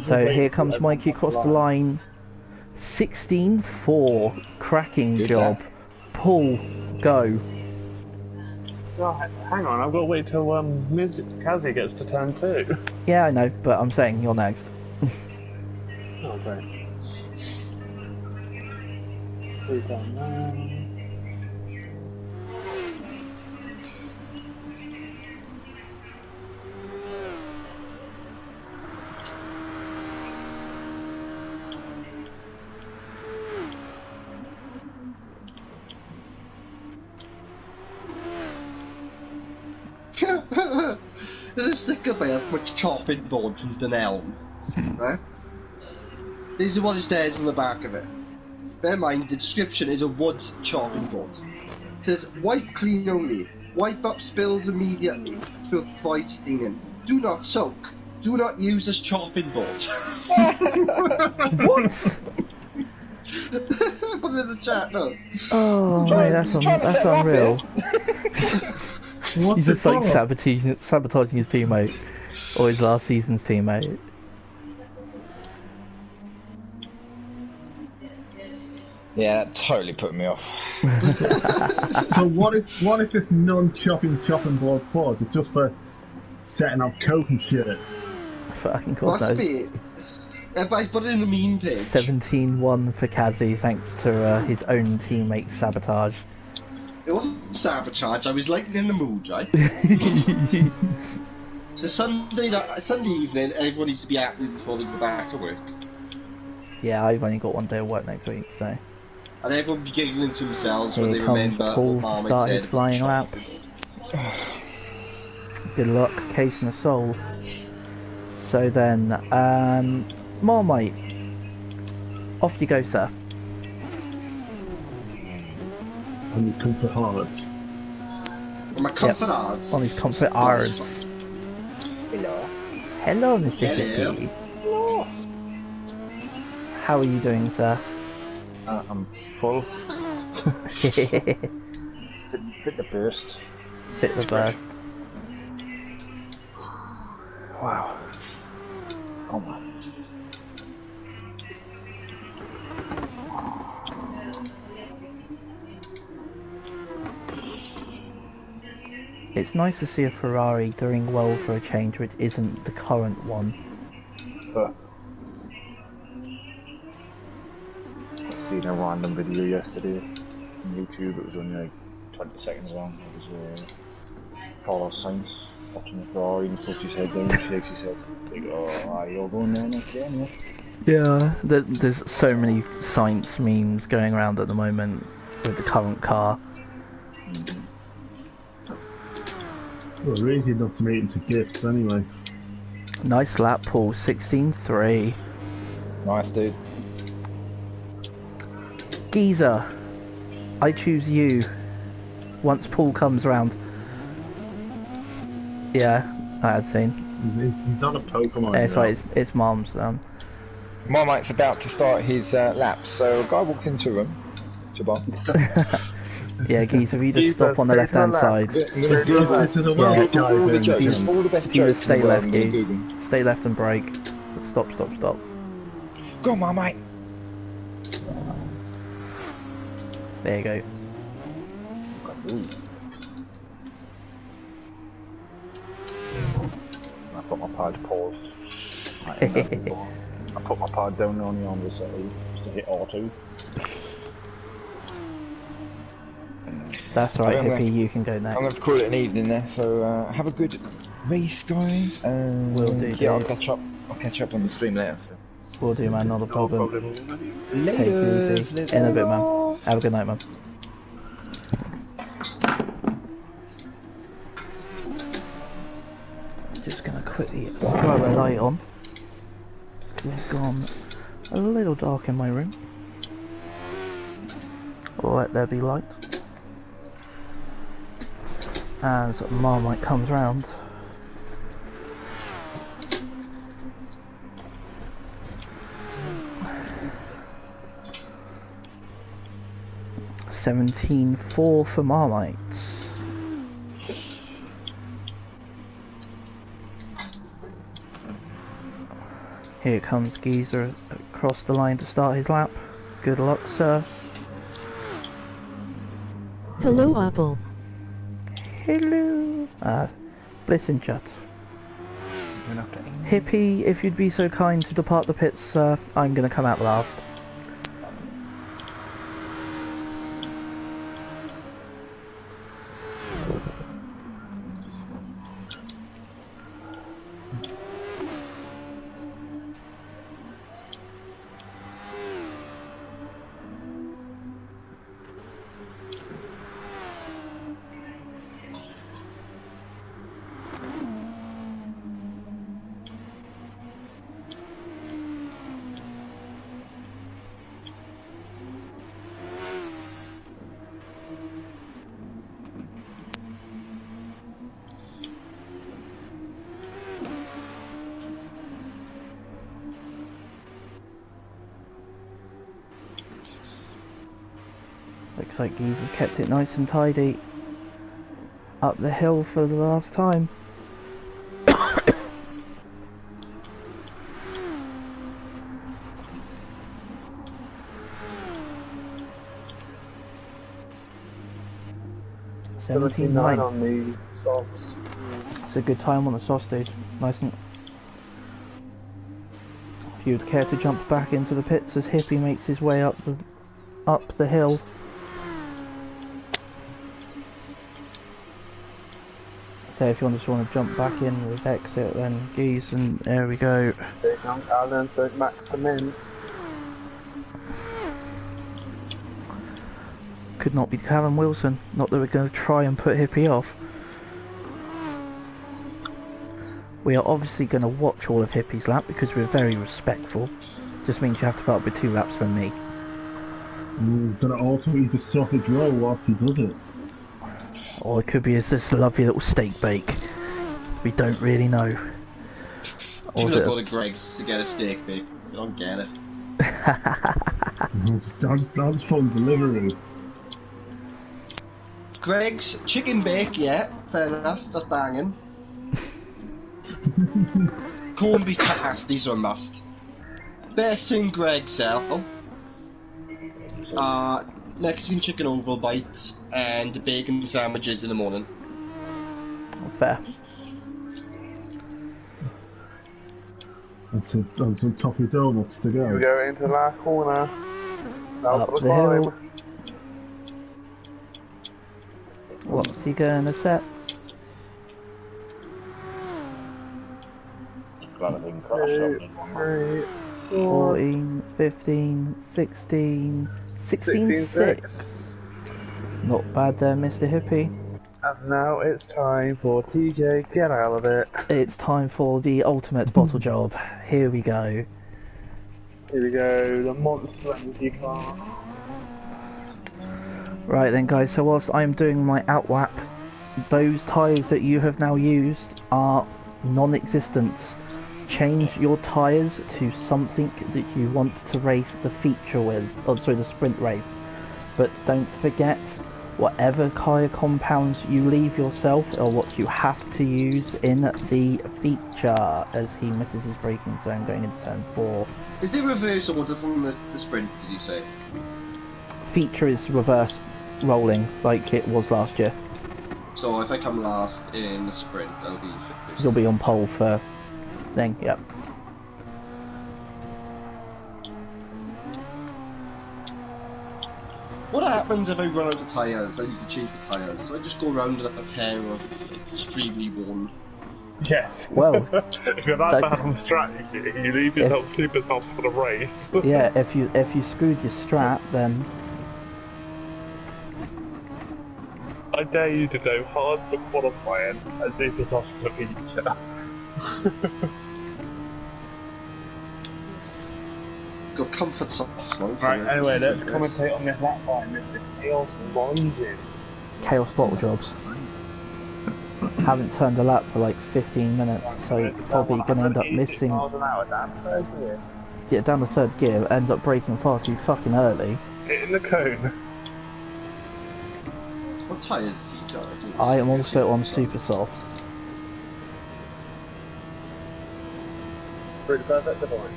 A: So here comes Mikey across the line. 16-4. Cracking
E: Good
A: job.
E: lap.
A: Paul, go.
F: Oh, hang on, I've got to wait till Kazi gets to turn 2.
A: Yeah, I know, but I'm saying you're next.
F: Oh, great. Who's done now?
B: There's a sticker there for a chopping board from Dunelm. Right? This is what it says on the back of it. Bear in mind, the description is a wood chopping board. It says, wipe clean only. Wipe up spills immediately to avoid staining. Do not soak. Do not use as chopping board.
A: What?
B: Put it in the chat, no.
A: Oh, mate, that's unreal. He's just like sabotaging his teammate. Or his last season's teammate.
E: Yeah, that totally put me off.
C: So what if this non-chopping board pause is just for setting up coke and shit?
A: Fucking God
B: Must
A: knows.
B: be. If I put it in the meme page.
A: 17-1 for Kazi thanks to his own teammate's sabotage.
B: It wasn't sabotage, I was like in the mood, right? So Sunday evening, everyone needs to be happy before they go back to work.
A: Yeah, I've only got one day of work next week, so...
B: And everyone be giggling to themselves when
A: Here
B: they
A: comes
B: remember
A: Paul
B: what
A: to
B: Marmite
A: start
B: said
A: his
B: about
A: flying lap.
B: chocolate.
A: Good luck, case and a soul. So then, Marmite. Off you go, sir.
C: And you comfort hard.
B: On my comfort arts.
A: On his comfort arts.
E: Hello.
A: Hello, Mr.
B: Hello.
A: Hippie. How are you doing, sir?
G: I'm full.
A: Sit
G: Fit the burst.
A: the burst.
G: Wow. Oh my.
A: It's nice to see a Ferrari doing well for a change which isn't the current one.
G: But I seen a random video yesterday on YouTube. It was only like 20 seconds long. It was Carlos Sainz watching the Ferrari and he puts his head down and shakes his head. It's like, oh, you're going there next game, yeah.
A: Yeah, there's so many science memes going around at the moment with the current car.
C: Well, they're easy enough to make into gifts anyway.
A: Nice lap, Paul. 16-3.
E: Nice, dude.
A: Geezer, I choose you. Once Paul comes round. Yeah, I had seen.
C: He's not a Pokemon.
A: Yeah, it's
C: though.
A: right. It's Mom's.
E: Marmite's about to start his lap, so a guy walks into a room.
A: Yeah, Geezer, if you just
F: Geezer,
A: stop on the
F: stay
A: left-hand
F: to the
A: side.
C: This is a Welsh guy.
E: all the
C: then.
E: jokes, all the best
A: You
E: jokes
A: just stay
E: in the world,
A: left,
E: I'm gonna
A: Geez.
E: Google.
A: Stay left and brake. Stop.
E: Go on, Marmite.
A: There you go.
G: Ooh. I put my pad paused. I put my pad down on the setting just to hit R2.
A: That's right,
E: I'm gonna-
A: Hippie, you can go
E: I'm
A: next.
E: going to call it an evening there, so have a good race, guys.
A: Will do,
E: Yeah, I'll
A: Dave.
E: catch up on the stream later. So.
A: Will do, man, not a problem. Take
E: Later.
A: it easy. In a bit, man. Have a good night, man. Just gonna quickly throw a light on. 'Cause he's gone A little dark in my room. Let there be light. As Marmite comes round. $17.4 for Marmite. Here comes Geezer across the line to start his lap. Good luck, sir.
D: Hello, Apple.
A: Hello. Bliss in chat. Hippie, if you'd be so kind to depart the pits, sir, I'm gonna come out last. Looks like Geezer's kept it nice and tidy up the hill for the last time. $17.9
F: on the softs.
A: It's a good time on the sausage. Nice and. If you'd care to jump back into the pits as Hippie makes his way up the hill. So if you just want to jump back in with exit, then Geese, and there we go.
F: There comes Alan, so Max them in.
A: Could not be Callum Wilson. Not that we're going to try and put Hippie off. We are obviously going to watch all of Hippie's lap because we're very respectful. Just means you have to put up with 2 laps from me.
C: Gonna also eat a sausage roll whilst he does it.
A: Or it could be as this lovely little steak bake. We don't really know.
B: You could go to Greg's to get a steak bake. I don't get it.
C: I'll just phone delivery.
B: Greg's chicken bake, yeah, fair enough, that's banging. Corned beef pasties are a must. Best in Greg's sell. Mexican chicken oval bites and bacon sandwiches in the morning.
A: Fair.
C: Until Toppy Donuts to go.
F: We go into the last corner.
A: Up the hill. What's he gonna set? 14, 15, 16, 16.6. Not bad there, Mr. Hippie.
F: And now it's time for TJ, get out of it.
A: It's time for the ultimate bottle job. Here we go.
F: Here we go, the Monster Energy car.
A: Right then guys, so whilst I'm doing my outlap, those tyres that you have now used are non-existent. Change your tyres to something that you want to race the feature with, the sprint race. But don't forget, whatever tyre compounds you leave yourself are what you have to use in the feature, as he misses his braking zone going into turn 4.
B: Is it reverse order from the sprint, did you say?
A: Feature is reverse rolling, like it was last year.
B: So if I come last in the sprint, I'll be first.
A: You'll be on pole for thing, yep.
B: What happens if I run out of tyres? I need to change the tyres. So I just go around with a pair of extremely worn.
F: Yes.
A: Well,
F: if you're that bad on strategy, you leave yourself super soft for the race.
A: Yeah, if you screwed your strat, then
F: I dare you to go hard for qualifying and super soft for the feature.
B: got comfort softs, man.
F: Right, anyway, let's commentate on this lap time. This chaos rising.
A: Chaos bottle jobs. Haven't turned a lap for like 15 minutes, so probably going to end up missing.
F: Miles an hour down third gear.
A: Yeah, down the third gear, ends up braking far too fucking early.
F: Hitting the cone.
B: What tyres has he got?
A: I am also on super softs.
F: Through the perfect divine.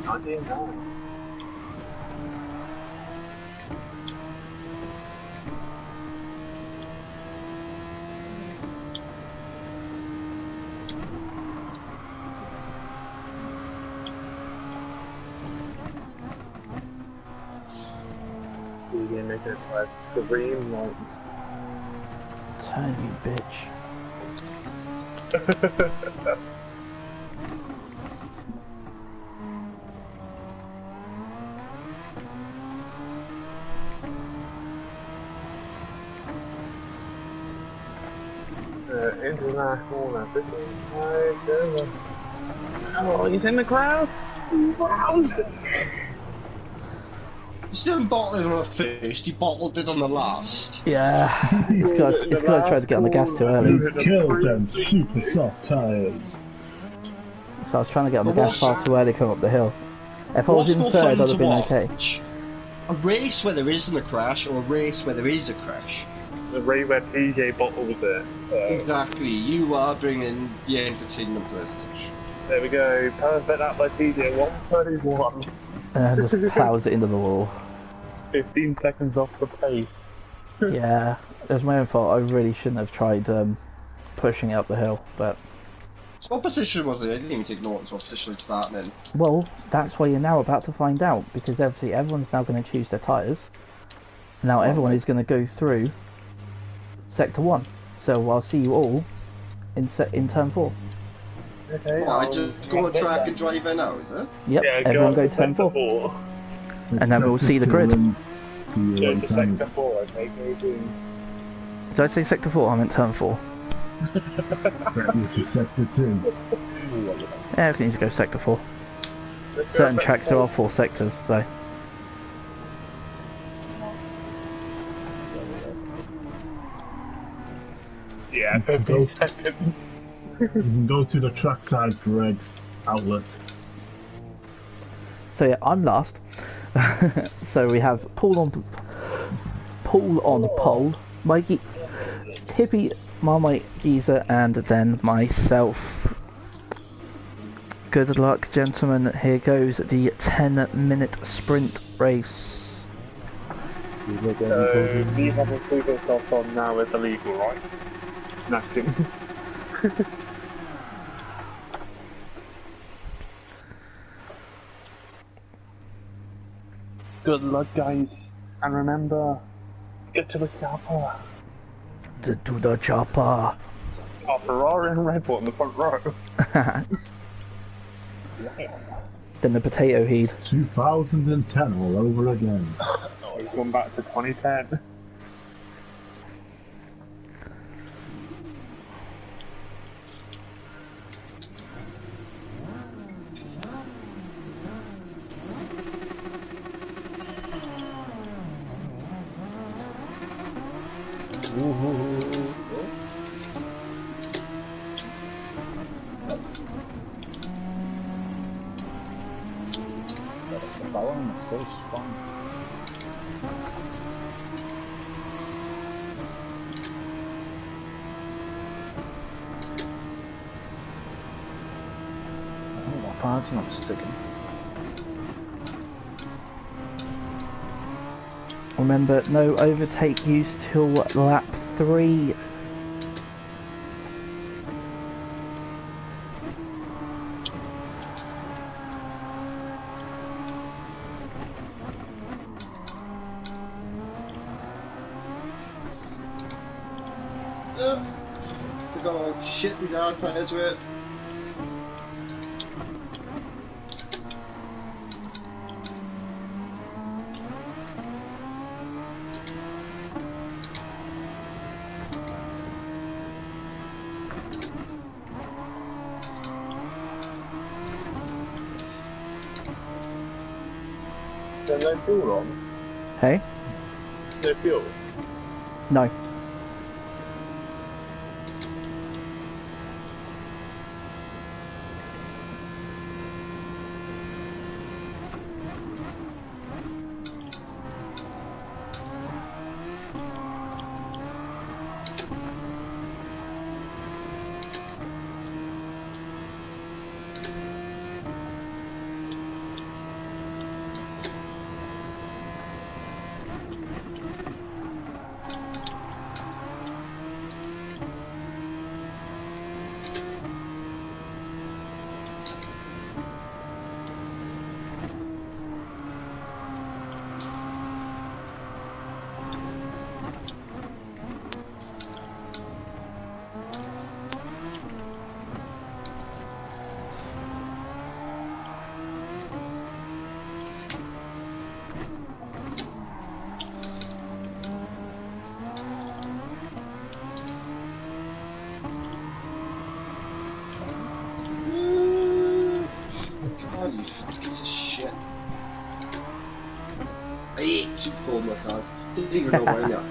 F: 99. You're gonna make it a scream like.
A: Turn, you bitch.
F: International and 55. Oh, he's in the crowd. Wow.
B: He didn't bottle it on the first, he bottled it on the last.
A: Yeah, it's got to try to get on the gas too early.
C: Killed them super soft tyres.
A: So I was trying to get on the gas far too early coming up the hill. If I was in third, I'd have been okay.
B: A race where there isn't a crash, or a race where there is a crash?
F: The race where TJ bottled it. So.
B: Exactly, you are bringing the entertainment to this.
F: There we go, perfect lap by TJ, 131.
A: And just plows it into the wall.
F: 15 seconds off the pace.
A: Yeah, it was my own fault. I really shouldn't have tried pushing it up the hill, but...
B: So what position was it? I didn't even take notice what position it's starting in.
A: Well, that's why you're now about to find out, because obviously everyone's now going to choose their tyres. Now everyone is going to go through Sector 1. So I'll see you all in turn 4.
F: Okay,
B: well, I just go on track and drive in now, is it?
A: Yep,
F: yeah,
A: everyone go turn 4. And then we'll see the grid.
F: Go to Sector 4, okay, maybe.
A: Did I say Sector 4? I meant turn 4.
C: Which is Sector 2.
A: Yeah, we can easily go Sector 4. Certain tracks there are 4 sectors, so...
F: Yeah, 15 seconds.
C: You can go to the trackside Greg's outlet.
A: So yeah, I'm last. So we have Paul on pole, Mikey, Hippie, Marmite, Geezer, and then myself. Good luck, gentlemen. Here goes the 10-minute sprint race.
F: So, me having super softs on now is illegal, right? Nothing. Good luck, guys. And remember, get to the chopper.
A: To the chopper.
F: Oh, Ferrari and Red Bull in the front row.
A: Then the potato heat.
C: 2010 all over again.
F: Oh, he's gone back to 2010.
G: Parts not sticking.
A: Remember, no overtake use till lap 3.
B: Forgot how shit these hard tyres were.
F: There's no fuel on.
A: Hey?
F: No fuel.
A: No.
B: Oh, you piece of shit. I hate Super Formula cars. Didn't even know why not.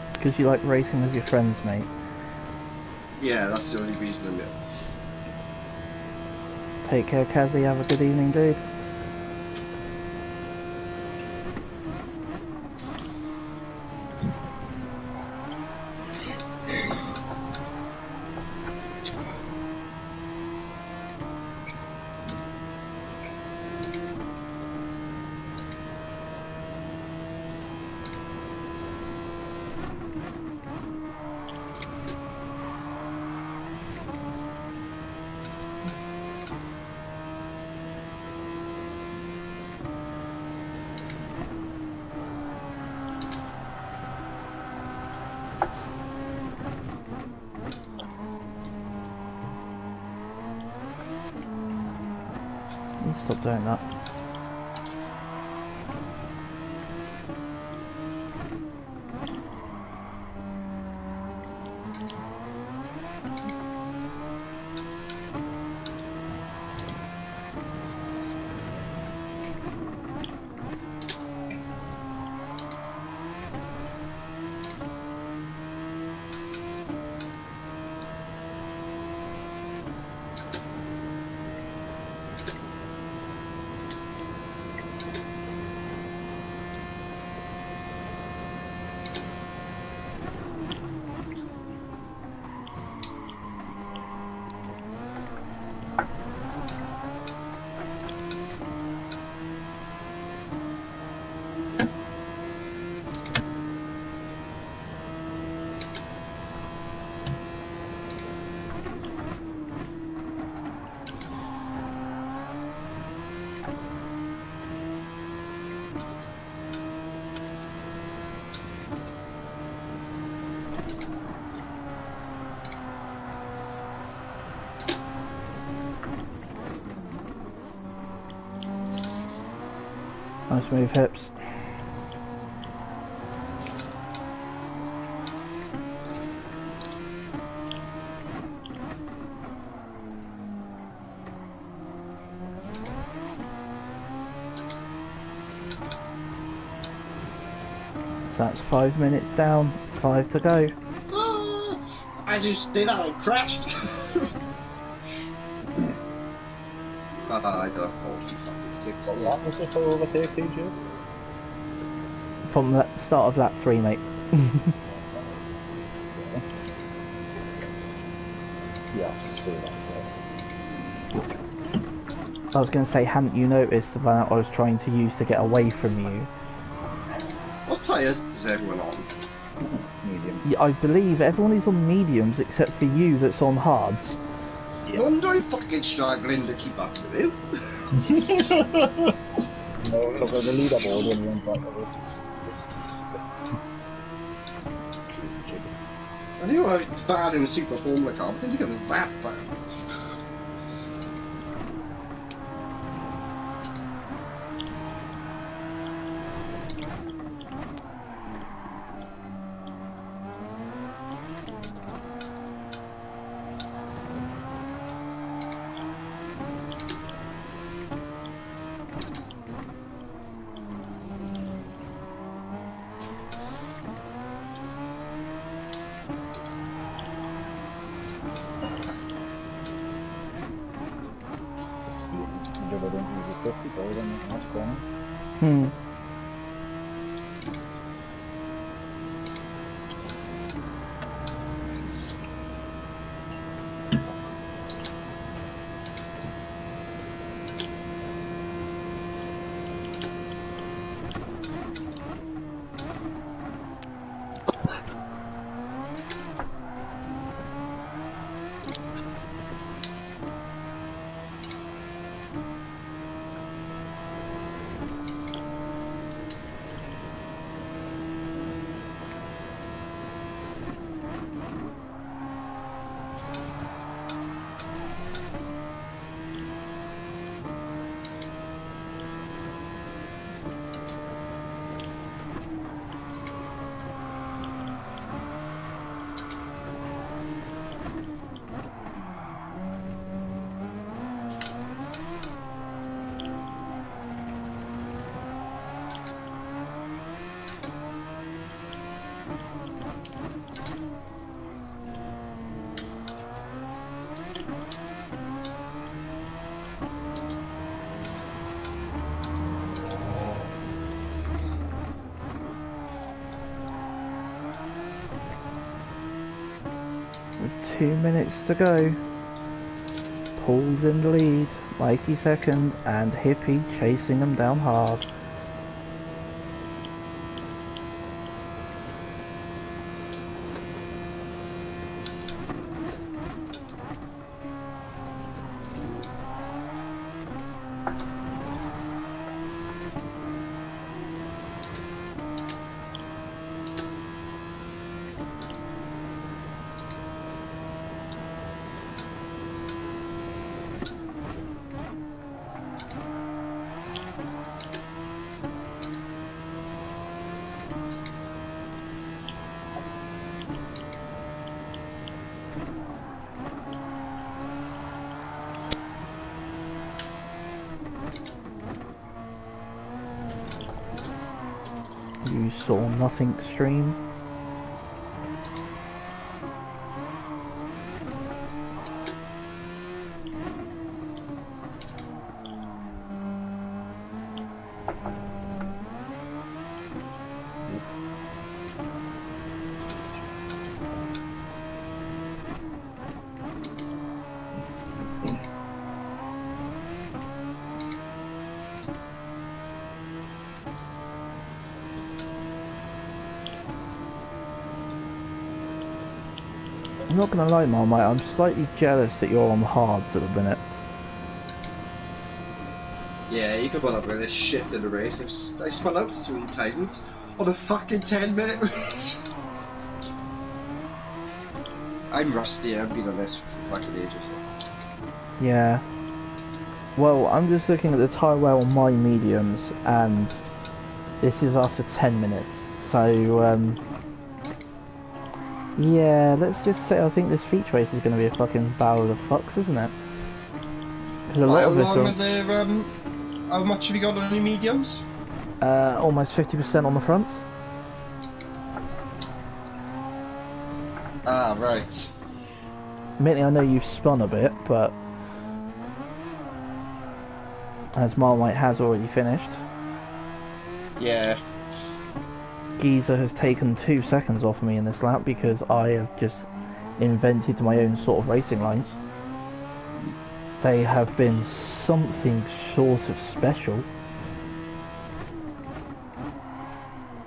A: It's because you like racing with your friends, mate.
B: Yeah, that's the only reason I'm here.
A: Take care, Kazzy. Have a good evening, dude. Stop doing that. Nice move, hips. So that's 5 minutes down, 5 to go.
B: As you say that, I crashed. I don't hold you fucking 60.
G: What was the full overtake, TJ?
A: From the start of lap 3, mate.
G: Yeah, I can see that.
A: I was going to say, hadn't you noticed the amount I was trying to use to get away from you?
B: What tyres is everyone on?
G: Medium.
A: Yeah, I believe everyone is on mediums except for you that's on hards.
B: No wonder I'm fucking struggling to keep up with you.
G: No, look at the leaderboard when you went back of it.
B: I knew I was bad in a Super Formula car, but I didn't think it was that bad.
G: if I don't use a 50 goal, then that's grand.
A: Hmm. With 2 minutes to go. Paul's in the lead, Mikey second, and Hippie chasing them down hard. You saw nothing stream. I'm not gonna lie, Marmite, I'm slightly jealous that you're on hards at the minute.
B: Yeah, you could put up with this shit in the race. I spun out 3 times on a fucking 10-minute race. I'm rusty, I've been on this for fucking ages.
A: Yeah. Well, I'm just looking at the tyre wear on my mediums, and this is after 10 minutes. So, yeah, let's just say I think this feature race is going to be a fucking barrel of fucks, isn't it? Because a lot
B: How
A: of us
B: long
A: are...
B: are there, how much have you got on your mediums?
A: almost 50% on the fronts.
B: Ah, right.
A: Admittedly, I know you've spun a bit, but... as Marmite has already finished.
B: Yeah.
A: Geezer has taken 2 seconds off me in this lap because I have just invented my own sort of racing lines. They have been something short of special.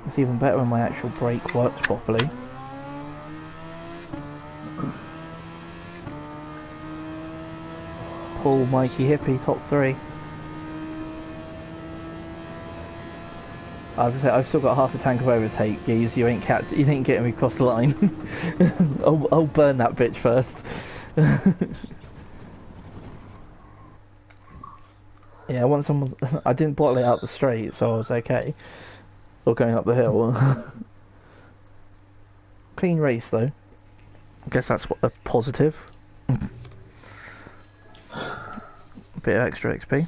A: It's even better when my actual brake works properly. Paul, Mikey, Hippie, top 3. As I said, I've still got half a tank of overtake, Geez. You ain't getting me across the line. I'll burn that bitch first. Yeah, once someone... I didn't bottle it out the straight, so I was okay. Or going up the hill. Clean race, though. I guess that's a positive. A bit of extra XP.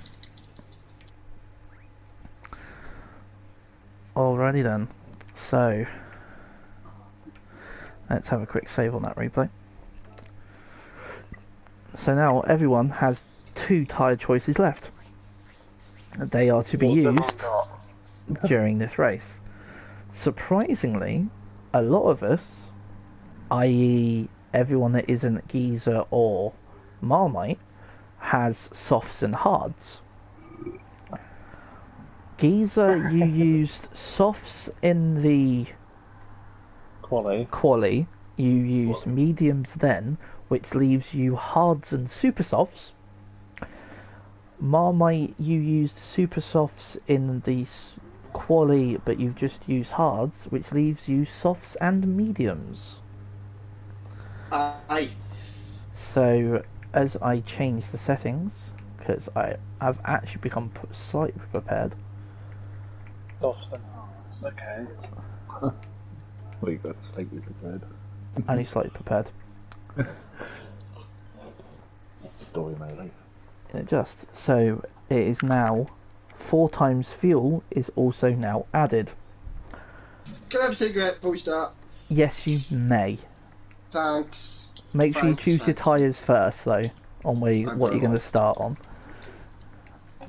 A: Alrighty then. So... let's have a quick save on that replay. So now everyone has 2 tyre choices left. They are to be
F: What's everyone
A: used
F: got?
A: during this race. Surprisingly, a lot of us, i.e. everyone that isn't Geezer or Marmite, has softs and hards. Geezer, you used softs in the quali. You used mediums then, which leaves you hards and super softs. Marmite, you used super softs in the quali, but you've just used hards, which leaves you softs and mediums.
B: Aye.
A: So, as I change the settings, because I have actually become slightly prepared.
F: Softs and hards, okay.
G: Well, you got slightly prepared.
A: Only slightly prepared.
G: Story of my life.
A: So it is now 4 times fuel is also now added.
B: Can I have a cigarette before we start?
A: Yes, you may.
B: Thanks.
A: Make sure you
B: Thanks,
A: choose your
B: thanks.
A: tyres first, though, on what you're going to start on.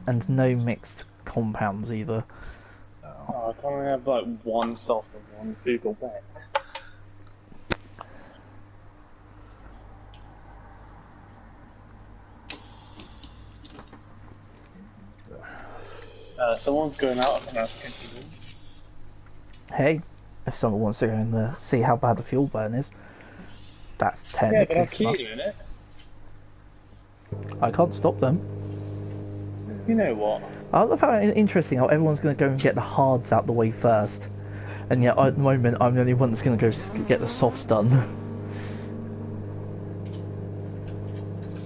A: And no mixed compounds either.
F: Oh, I can't only have like one soft and one super wet. Someone's going out and I've continued.
A: Hey, if someone wants to go and see how bad the fuel burn is, that's
F: Yeah, but
A: technically
F: I've
A: smart.
F: keyed in it.
A: I can't stop them.
F: You know what?
A: I love how interesting how everyone's going to go and get the hards out the way first. And yet, at the moment, I'm the only one that's going to go get the softs done.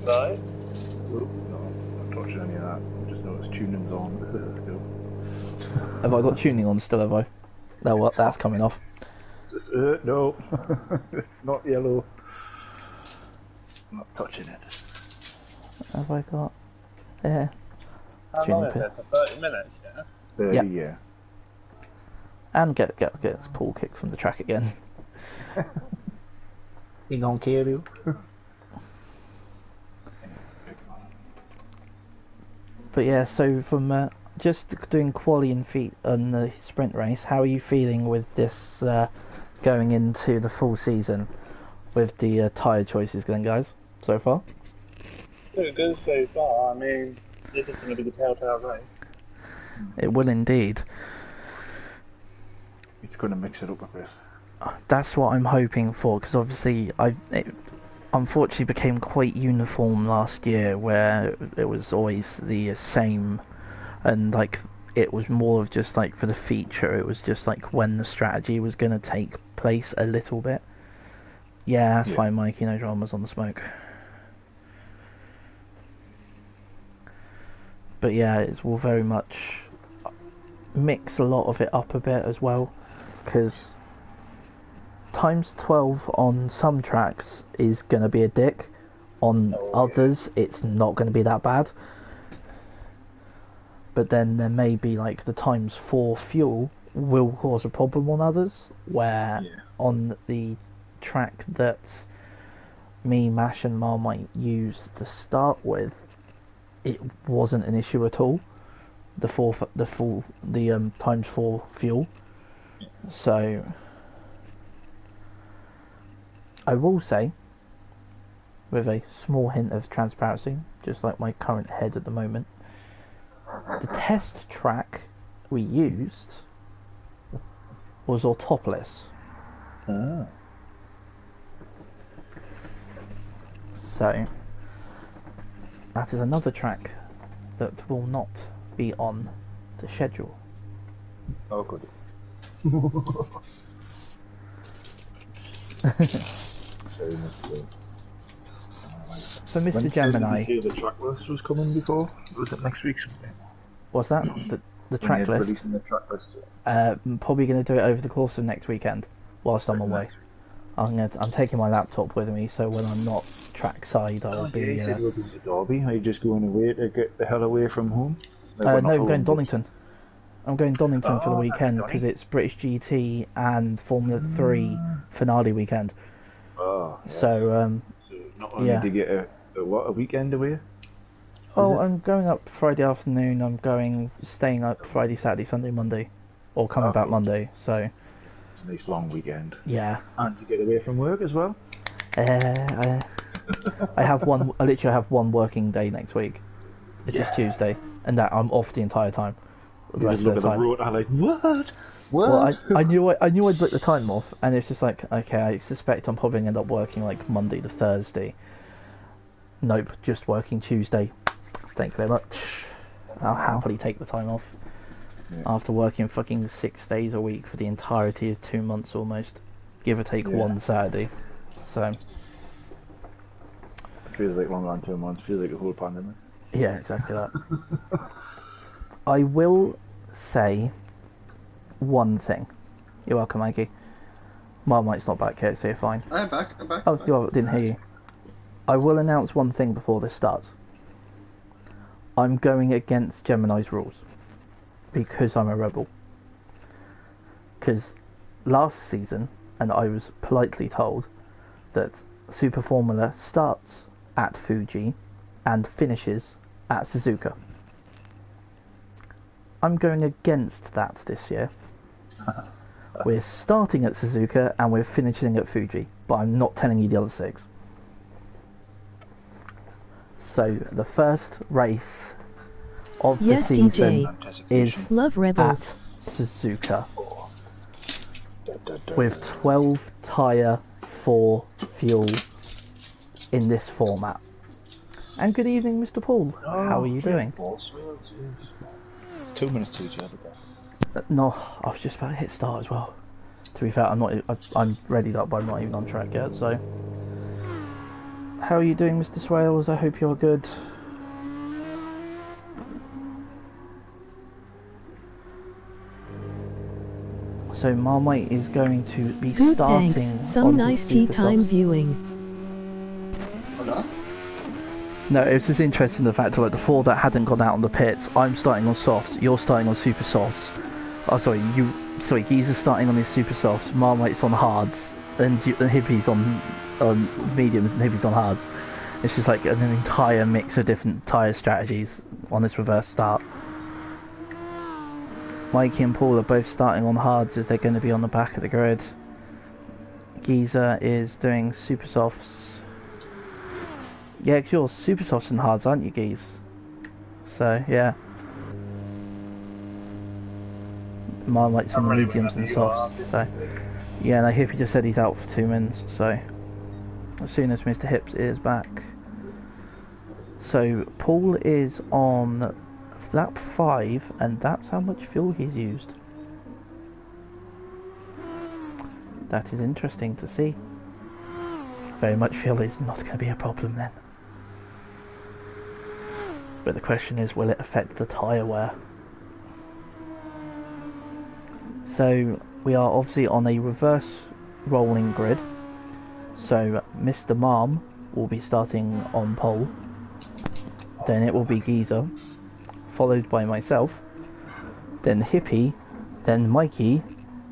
F: Right?
G: Oh, no, I'm not touching any of that. I just noticed tuning's on. Let's go.
A: Have I got tuning on still, have I? No, what? That's coming off.
G: No, it's not yellow. I'm not touching it.
A: Have I got... Yeah.
F: How
A: Tuning
F: long is
A: pin.
F: it? For 30 minutes, yeah?
G: 30,
A: Yeah.
G: yeah.
A: And get this pull kick from the track again.
G: You gonna kill you?
A: But yeah, so from just doing quali and feet on the sprint race, how are you feeling with this going into the full season with the tyre choices then, guys, so far?
F: Pretty good so far. I mean, this is going to be the telltale race.
A: It will indeed.
G: It's going to mix it up a bit.
A: That's what I'm hoping for, because obviously it unfortunately became quite uniform last year, where it was always the same, and like it was more of just like for the feature, it was just like when the strategy was going to take place a little bit. Yeah, that's fine, Mikey, no dramas on the smoke. But yeah, it will very much mix a lot of it up a bit as well, because times 12 on some tracks is going to be a dick. On others, it's not going to be that bad. But then there may be like the times 4 fuel will cause a problem on others, where on the track that me, Mash and Marmite used to start with, it wasn't an issue at all. The times 4 fuel. So I will say, with a small hint of transparency, just like my current head at the moment, the test track we used was autopolis.
G: Ah.
A: So that is another track that will not be on the schedule.
G: Oh, good.
A: So, Mr. Gemini,
G: Did you hear the track list was coming before? Was it next week?
A: what's that? The track
G: When you're
A: list?
G: releasing the track list.
A: I'm probably going to do it over the course of next weekend, whilst I'm away. I'm taking my laptop with me, so when I'm not trackside, I'll be.
G: You said you were going to Derby. Are you just going away to get the hell away from home?
A: No, I'm going Donington. I'm going Donington for the weekend because it's British GT and Formula 3 finale weekend.
G: Oh, yeah.
A: So,
G: So not only to get a weekend away.
A: Oh, I'm going up Friday afternoon. Staying up Friday, Saturday, Sunday, Monday, or coming back Monday. So,
G: Nice long weekend.
A: yeah.
G: And you get away from work as well.
A: I have one. I literally have one working day next week, which is Tuesday, and that I'm off the entire time. The
G: You
A: rest
G: just look
A: of the
G: at the
A: time.
G: road and like, what?
A: Well, I knew I'd booked the time off, and it's just like, okay, I suspect I'm probably gonna end up working like Monday to Thursday. Nope, just working Tuesday. Thank you very much. I'll happily take the time off after working fucking 6 days a week for the entirety of 2 months almost, give or take one Saturday. So.
G: It feels like longer than 2 months. Feels like a whole pandemic.
A: Yeah, exactly that. I will say one thing. You're welcome, Mikey. Marmite's not back yet, so you're fine.
B: I'm back.
A: Oh, you didn't hear you. I will announce one thing before this starts. I'm going against Gemini's rules. Because I'm a rebel. Because last season, and I was politely told, that Super Formula starts at Fuji and finishes at Suzuka. I'm going against that this year. We're starting at Suzuka and we're finishing at Fuji, but I'm not telling you the other 6. So the first race of the season is
D: Love Rebels.
A: at Suzuka with 12 tyre for fuel in this format. And good evening, Mr. Paul. How are you doing?
G: 2 minutes to each other.
A: No, I was just about to hit start as well. To be fair, I'm readied up, but I'm not even on track yet. So, how are you doing, Mr. Swales? I hope you're good. So Marmite is going to be
D: Good,
A: starting.
D: thanks. Some
A: on
D: nice
A: his
D: tea
A: super
D: time
A: softs.
D: viewing.
B: Oh no?
A: No, it was just interesting the fact that like the 4 that hadn't gone out on the pits, I'm starting on softs, you're starting on super softs. Oh, sorry, Geezer's starting on his super softs, Marmite's on hards, and Hippie's on mediums, and Hippie's on hards. It's just like an entire mix of different tyre strategies on this reverse start. Mikey and Paul are both starting on hards as they're going to be on the back of the grid. Geezer is doing super softs. Yeah, 'cause you're super softs and hards, aren't you, Geese? So, yeah. Marmite's on the mediums and softs, so... Yeah, no, Hippie just said he's out for 2 minutes, so... As soon as Mr. Hips is back... So, Paul is on lap 5, and that's how much fuel he's used. That is interesting to see. Very much fuel is not going to be a problem then. But the question is, will it affect the tyre wear? So we are obviously on a reverse rolling grid. So Mr. Marm will be starting on pole. Then it will be Geezer, followed by myself. Then Hippie, then Mikey,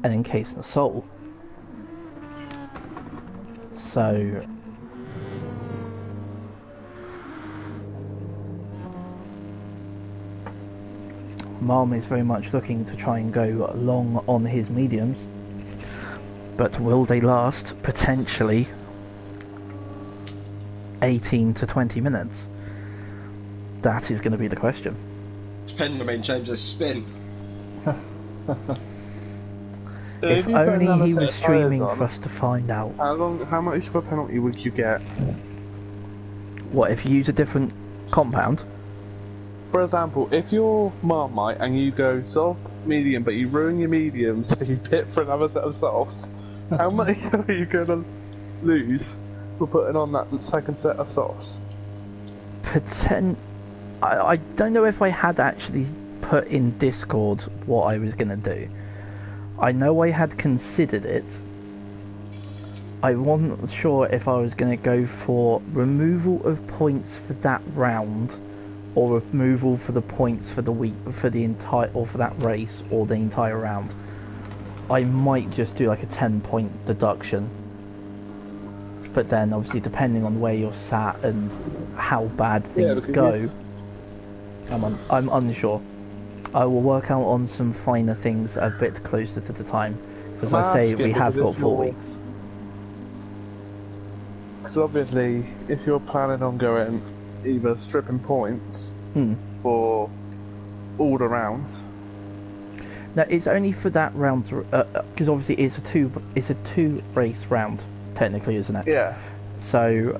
A: and then Case and Soul. So Marm is very much looking to try and go long on his mediums, but will they last? Potentially 18 to 20 minutes. That is going to be the question.
B: Depending on how many times I spin.
A: If only he was streaming for us to find out.
F: How much of a penalty would you get?
A: What, if you use a different compound?
F: For example, if you're Marmite and you go soft, medium, but you ruin your medium, so you pit for another set of softs, how much are you going to lose for putting on that second set of softs?
A: I don't know if I had actually put in Discord what I was going to do. I know I had considered it. I wasn't sure if I was going to go for removal of points for that round, or removal for the points for the week, for the entire, or for that race, or the entire round. I might just do like a 10-point deduction. But then, obviously, depending on where you're sat and how bad things go, I'm unsure. I will work out on some finer things a bit closer to the time. So as I say, we have got 4 weeks.
F: Because obviously, if you're planning on going either stripping points or all the rounds.
A: No, it's only for that round, because obviously it's a two race round, technically, isn't it?
F: Yeah.
A: So,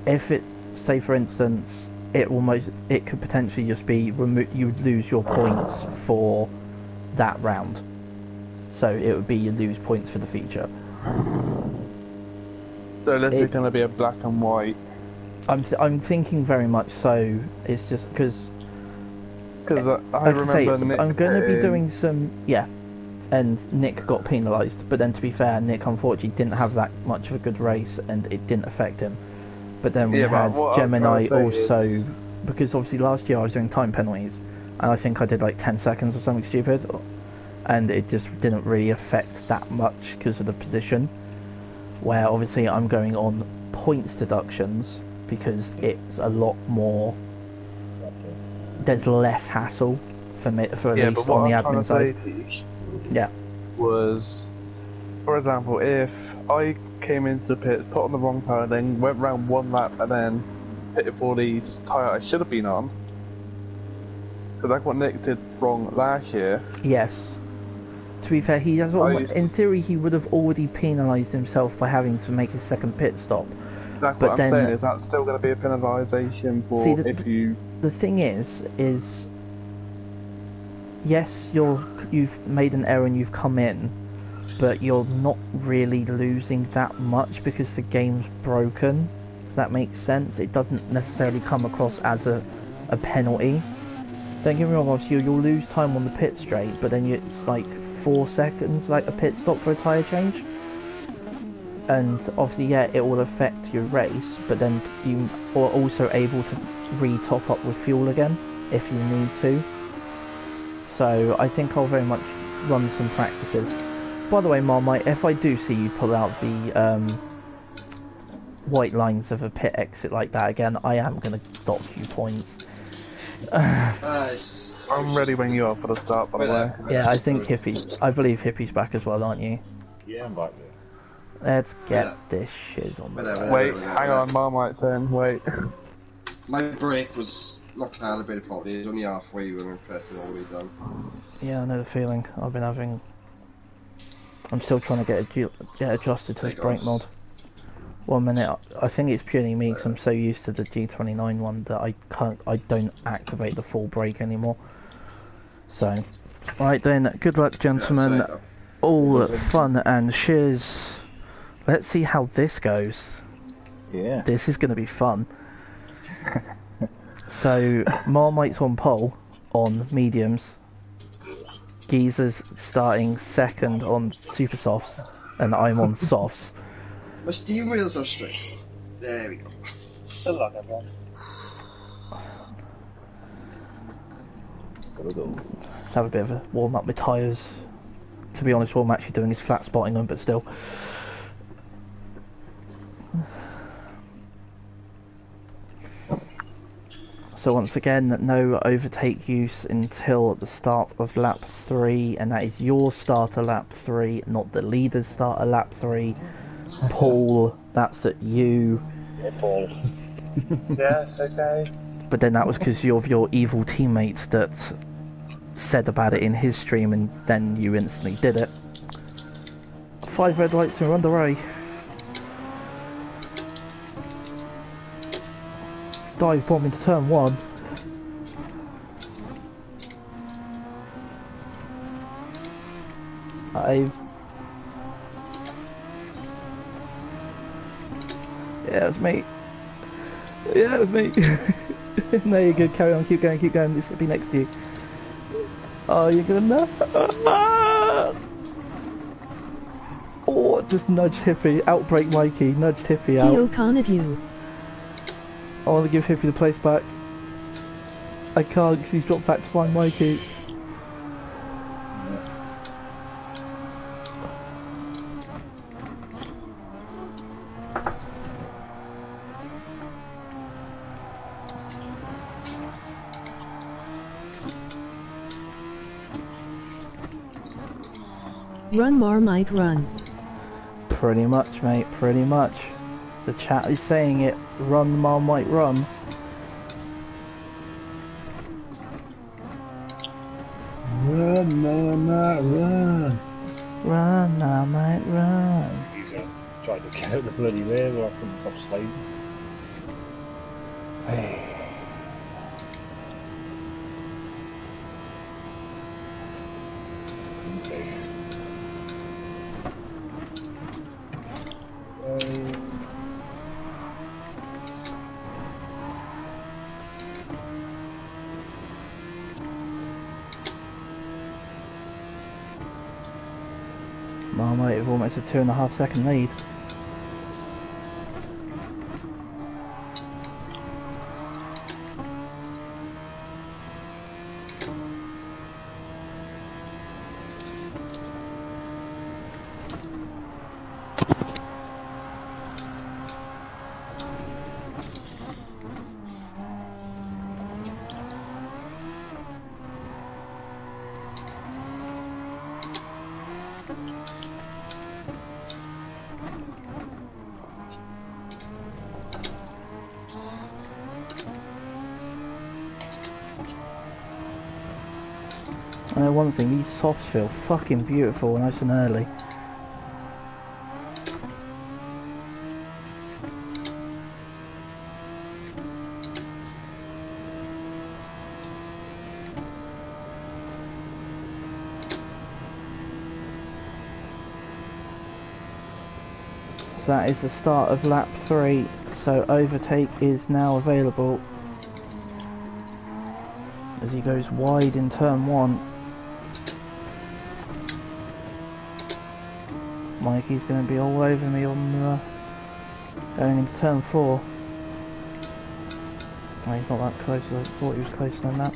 A: if it, say for instance, it could potentially just be you would lose your points for that round. So it would be you lose points for the feature.
F: So this is going to be a black and white.
A: I'm thinking very much so. It's just because
F: I remember Nick
A: I'm going to be doing some and Nick got penalised. But then to be fair, Nick unfortunately didn't have that much of a good race, and it didn't affect him. But then we had Gemini also, because obviously last year I was doing time penalties, and I think I did like 10 seconds or something stupid, and it just didn't really affect that much because of the position. Where obviously I'm going on points deductions because it's a lot more. There's less hassle for me, at least on the admin side. Yeah.
F: Was, for example, if I came into the pit, put on the wrong tyre, then went round one lap and then pitted for the tyre I should have been on, because that's what Nick did wrong last year.
A: Yes. To be fair, he has in theory he would have already penalised himself by having to make his second pit stop.
F: That's what I'm saying. Is that still going to be a penalisation for if you?
A: The thing is yes, you've made an error and you've come in, but you're not really losing that much because the game's broken. If that makes sense, it doesn't necessarily come across as a penalty. Don't get me wrong, obviously you'll lose time on the pit straight, but then it's like 4 seconds, like a pit stop for a tyre change. And obviously, it will affect your race, but then you are also able to re-top up with fuel again if you need to. So I think I'll very much run some practices. By the way, Marmite, if I do see you pull out the white lines of a pit exit like that again, I am going to dock you points.
F: I'm ready when you are for the start, by the way.
A: Yeah, I believe Hippie's back as well, aren't you?
G: Yeah, I'm back there.
A: Let's get this shiz on the road.
F: Wait, hang on, Marmite's in, wait.
B: My brake was not calibrated properly, it was only halfway when we were pressing all the way down.
A: Yeah, I know the feeling. I'm still trying to get adjusted to this brake mod. 1 minute, I think it's purely me because I'm so used to the G29 one that I don't activate the full brake anymore. So, right then, good luck gentlemen, all fun and shiz. Let's see how this goes.
G: Yeah.
A: This is going to be fun. So, Marmite's on pole on mediums. Geezer's starting second on super softs, and I'm on softs.
B: My steering wheels are straight. There we go.
G: Good luck, everyone.
A: Let's have a bit of a warm up with tyres. To be honest, all I'm actually doing is flat spotting them, but still. So once again, no overtake use until the start of lap 3, and that is your starter lap 3, not the leader's starter lap 3. Paul, that's at you.
G: Yeah, Paul. Yes, okay.
A: But then that was because of your evil teammate that said about it in his stream, and then you instantly did it. 5 red lights and we're underway. Dive bomb into turn 1. Yeah, it was me. Yeah, it was me. No, you're good. Carry on. Keep going. Keep going. This will be next to you. Oh, you're gonna. Oh, just nudged Hippie. Outbreak Mikey. Nudged Hippie out.
D: He can't at you.
A: I want to give Hippie the place back. I can't because he's dropped back to find Mikey.
D: Run Marmite run.
A: Pretty much, mate, pretty much. The chat is saying it. Run, Marmite, run.
C: Run, Marmite, run.
A: Run, Marmite, run.
G: He's tried to get out the bloody way, but I couldn't stop sliding.
A: Marmite have almost a 2.5 second lead. I know one thing, these softs feel fucking beautiful nice and early. So that is the start of lap 3, so overtake is now available as he goes wide in turn 1. Mikey's going to be all over me on going into turn 4. Oh, he's not that close, I thought he was closer than that.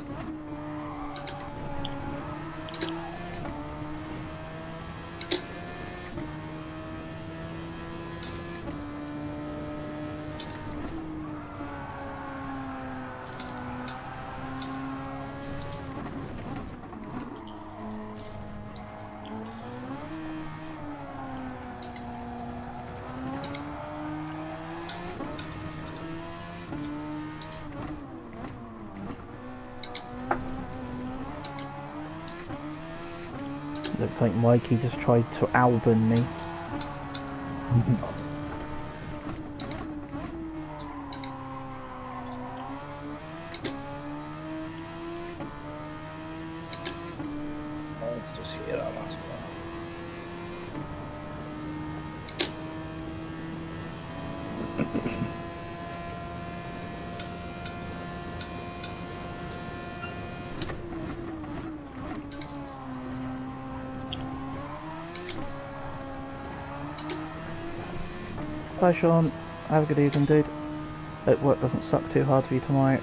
A: Looks like Mikey just tried to Albon me.
G: Let's just hear that last one.
A: Bye Sean, have a good evening dude. Hope work doesn't suck too hard for you tomorrow.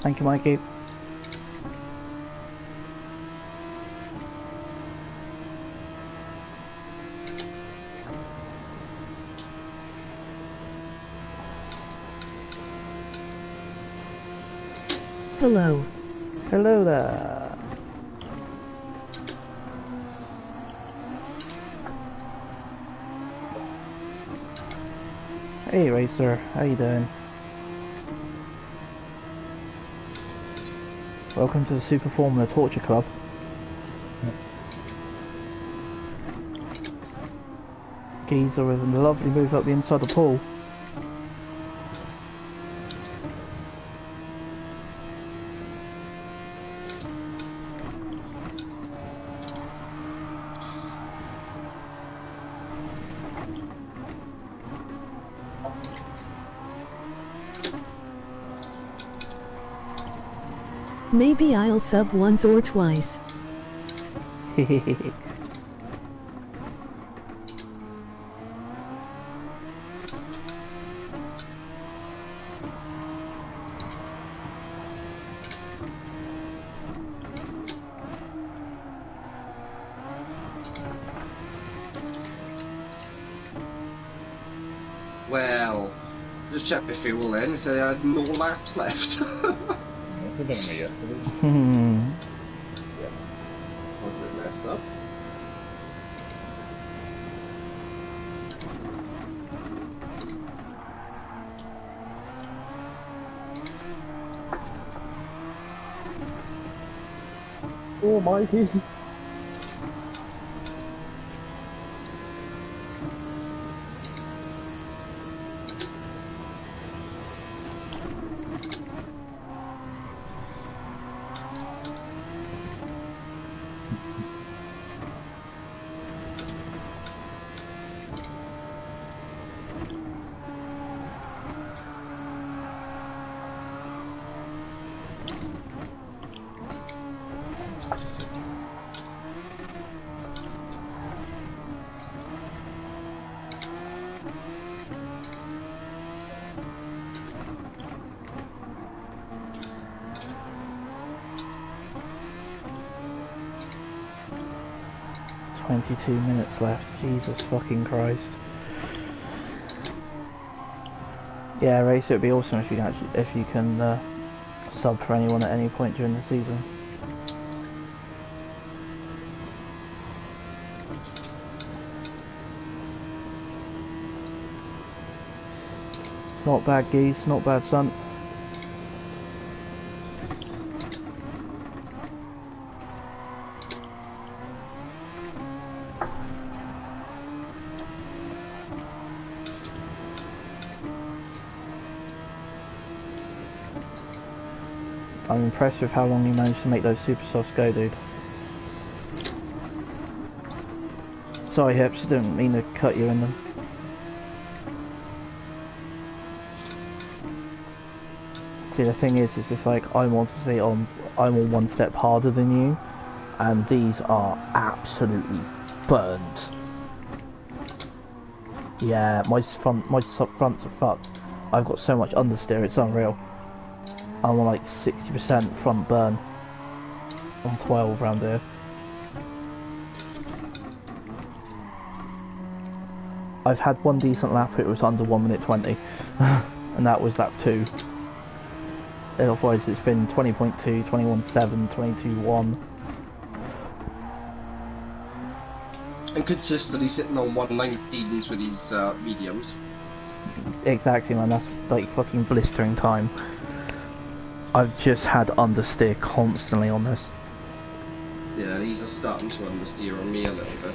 A: Thank you, Mikey.
D: Hello.
A: Hello there. Hey Racer, how you doing? Welcome to the Super Formula Torture Club. Geezer with a lovely move up the inside of the pool.
D: Maybe I'll sub once or twice.
B: Well, just check my fuel in and say I had no laps left.
G: We've done it yesterday.
B: Was a bit messed up.
G: Oh, Mikey.
A: "22 minutes left. Jesus fucking Christ." Yeah, Race, it would be awesome if you can sub for anyone at any point during the season. Not bad, Geese. Not bad, son. I'm impressed with how long you managed to make those super softs go, dude. Sorry, Hips, I didn't mean to cut you in them. See, the thing is, it's just like, I'm obviously I'm all one step harder than you, and these are absolutely burnt. Yeah, my fronts are fucked. I've got so much understeer, it's unreal. I'm on like 60% front burn on 12 round here. I've had one decent lap, it was under 1 minute 20, and that was lap 2. Otherwise it's been 20.2, 21.7, 22.1.
B: And consistently sitting on 119s with these mediums.
A: Exactly, man, that's like fucking blistering time. I've just had understeer constantly on this.
B: Yeah, these are starting to understeer on me a little bit.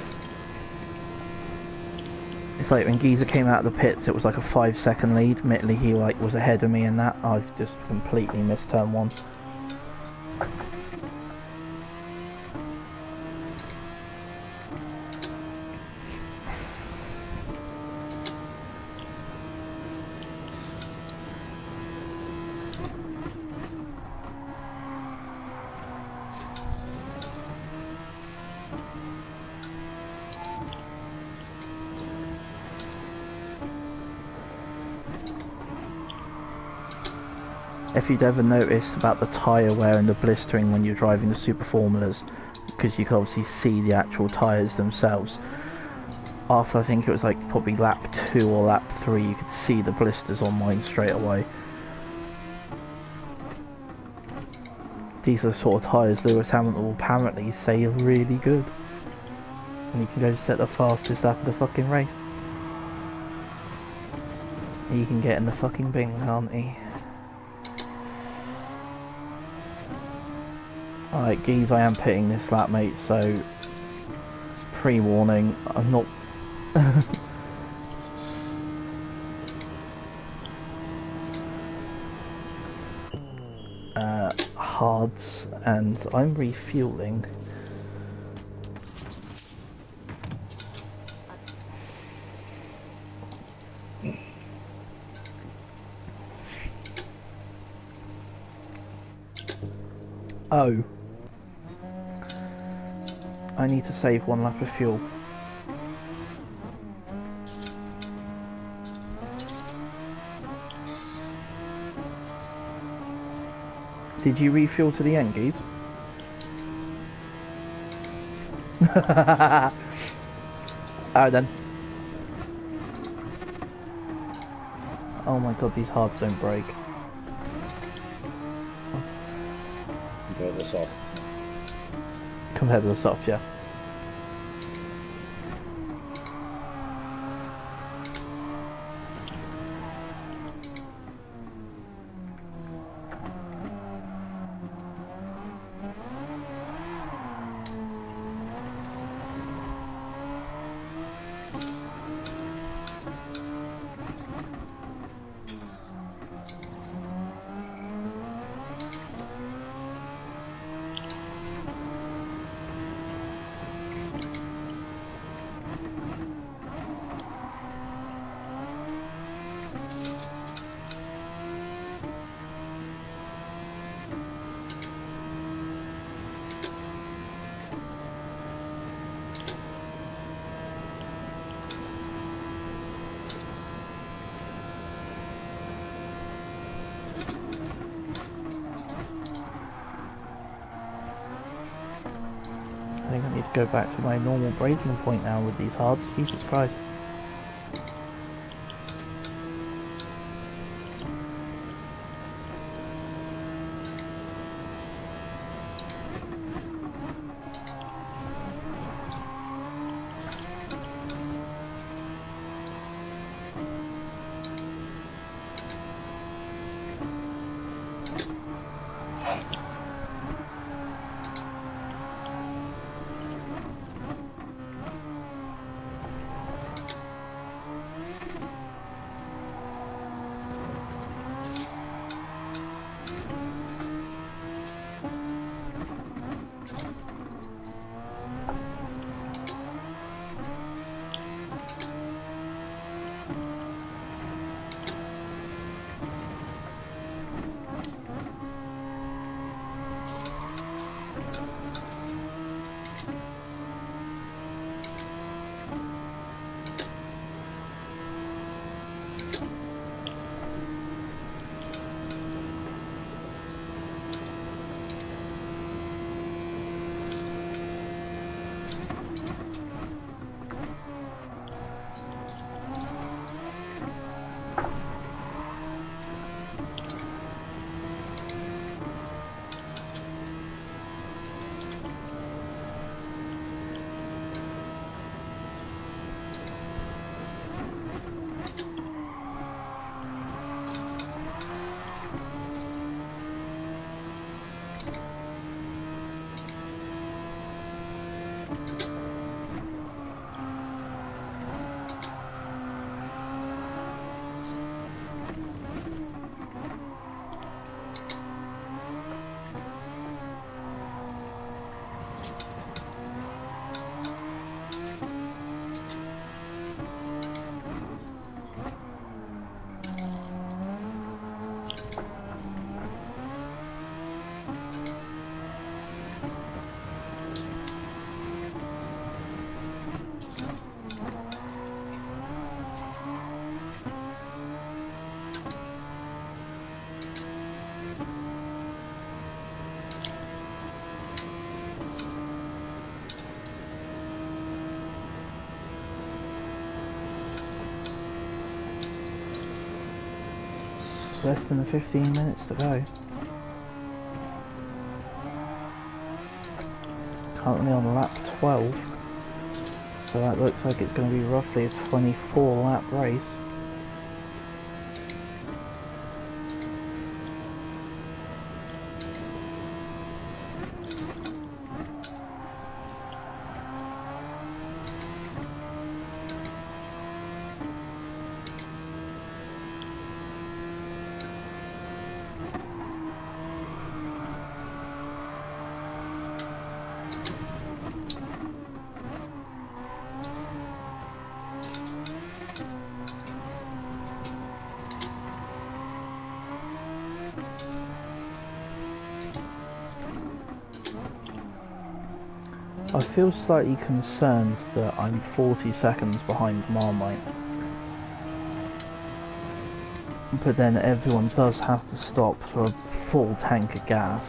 A: It's like when Geezer came out of the pits, it was like a 5-second lead. Admittedly, he like was ahead of me in that. I've just completely missed turn 1. If you'd ever noticed about the tyre wear and the blistering when you're driving the Super Formulas, because you can obviously see the actual tyres themselves, after I think it was like probably lap 2 or lap 3, you could see the blisters on mine straight away. These are the sort of tyres Lewis Hamilton will apparently say are really good. And you can go set the fastest lap of the fucking race. He can get in the fucking bin, can't he? Alright, Geese, I am pitting this lap, mate, so pre-warning, I'm not... hards, and I'm refueling. Oh. I need to save 1 lap of fuel. Did you refuel to the end, Geese? Alright then. Oh my god, these hards don't break.
G: Compared to the soft.
A: Compared to the soft, yeah. I think I need to go back to my normal braking point now with these hards. Jesus Christ. Less than 15 minutes to go. Currently on lap 12. So that looks like it's going to be roughly a 24 lap race. I feel slightly concerned that I'm 40 seconds behind Marmite. But then everyone does have to stop for a full tank of gas,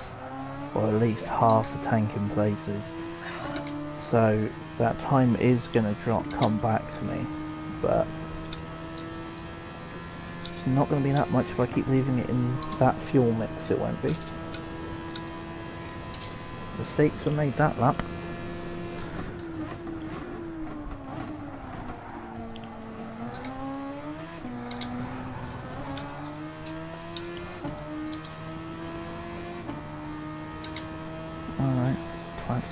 A: or at least half a tank in places. So that time is going to come back to me, but it's not going to be that much if I keep leaving it in that fuel mix. It won't be. Mistakes were made that lap. Alright, twat.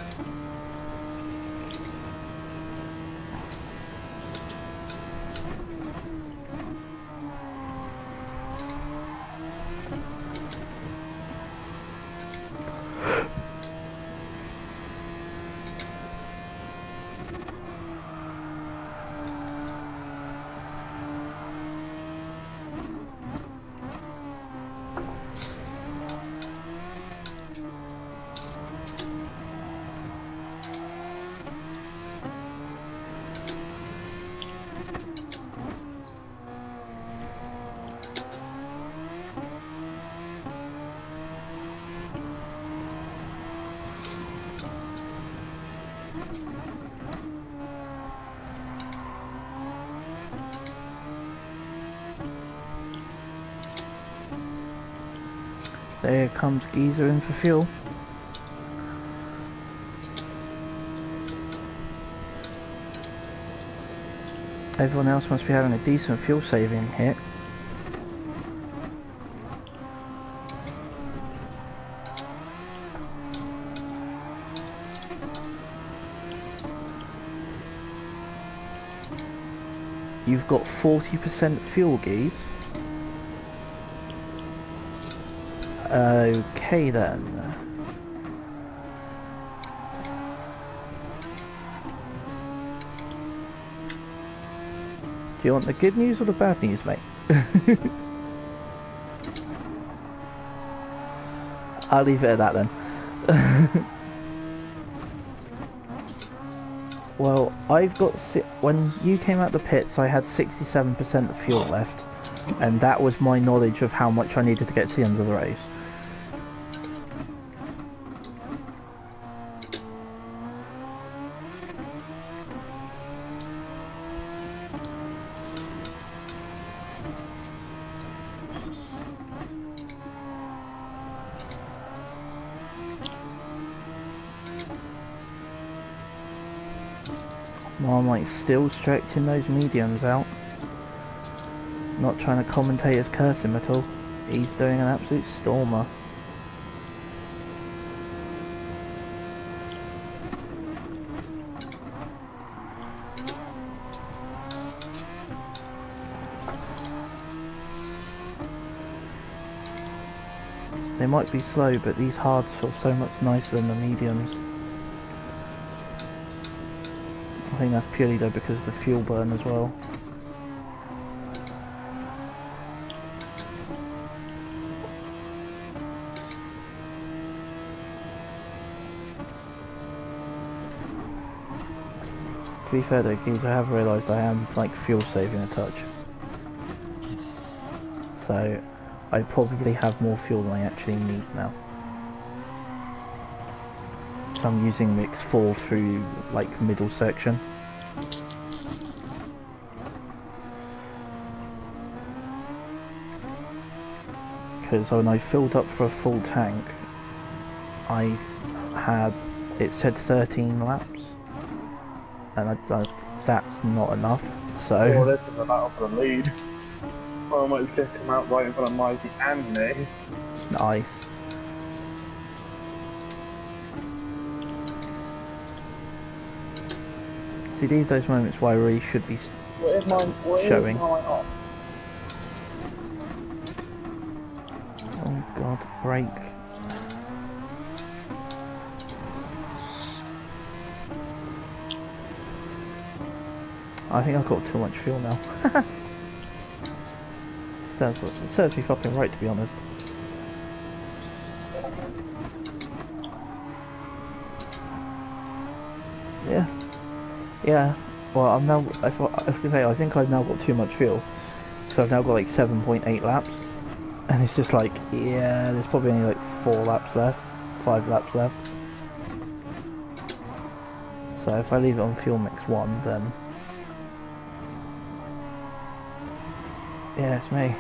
A: There comes Geezer in for fuel. Everyone else must be having a decent fuel saving hit. You've got 40% fuel, Geese. Okay then. Do you want the good news or the bad news, mate? I'll leave it at that then. Well, I've got when you came out the pits, I had 67% of fuel left, and that was my knowledge of how much I needed to get to the end of the race. Marmite's still stretching those mediums out. Not trying to commentate as curse him at all. He's doing an absolute stormer. They might be slow, but these hards feel so much nicer than the mediums. I think that's purely though because of the fuel burn as well. To be fair though, Keys, I have realised I am like fuel saving a touch. So I probably have more fuel than I actually need now. So I'm using mix 4 through like middle section. Because when I filled up for a full tank, I had, it said 13 laps, and that's not enough, so...
F: Oh, this is a battle for the lead. Oh, I might have just come out right in front of Mikey and me.
A: Nice. See, these are those moments where I really should be showing. Oh god, brake. I think I've got too much fuel now. serves me fucking right, to be honest. Yeah. Well, I'm now. I was gonna say I think I've now got too much fuel, so I've now got like 7.8 laps, and it's just like, yeah, there's probably only like 4 laps left, 5 laps left. So if I leave it on fuel mix 1, then yeah, it's me.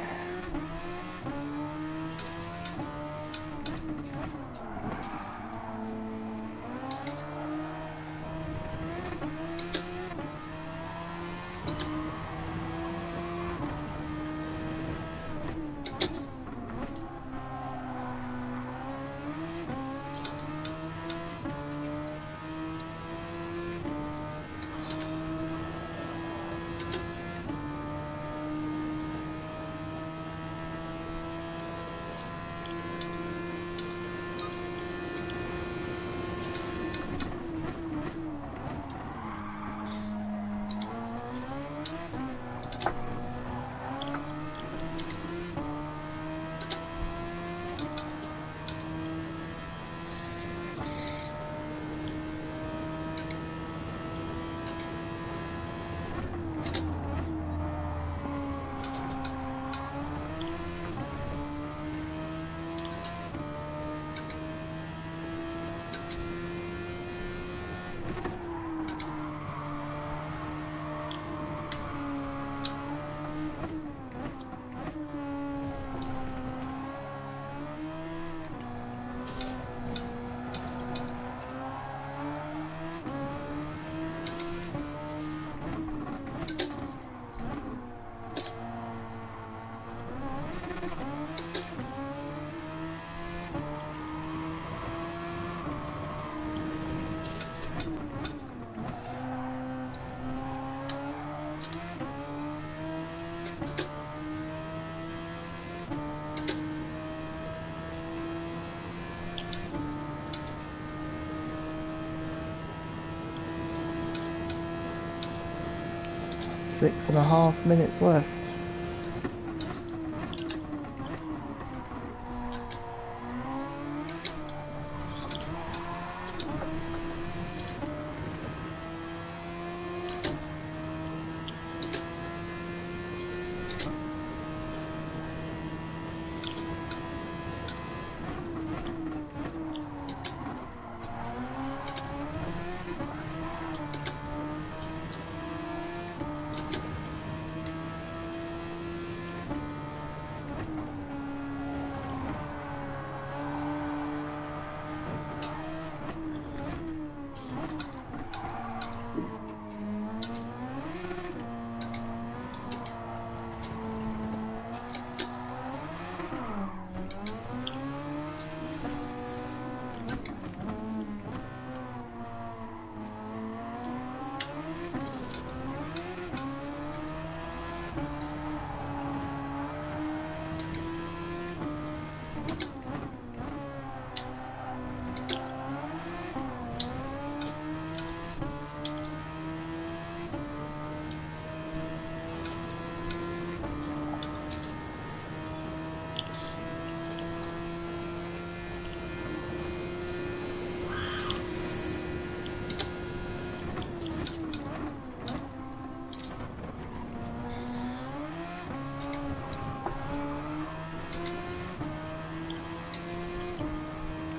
A: Six and a half minutes left.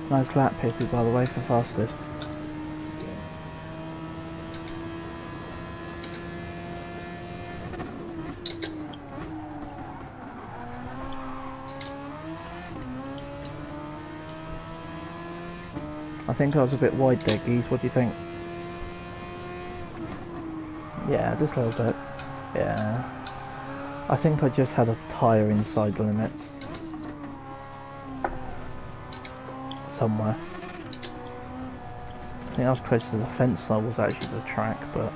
A: Nice lap, Hippie, by the way, for fastest. I think I was a bit wide there, Geese. What do you think? Yeah, just a little bit. Yeah. I think I just had a tyre inside the limits. Somewhere. I think I was close to the fence than I was actually the track, but...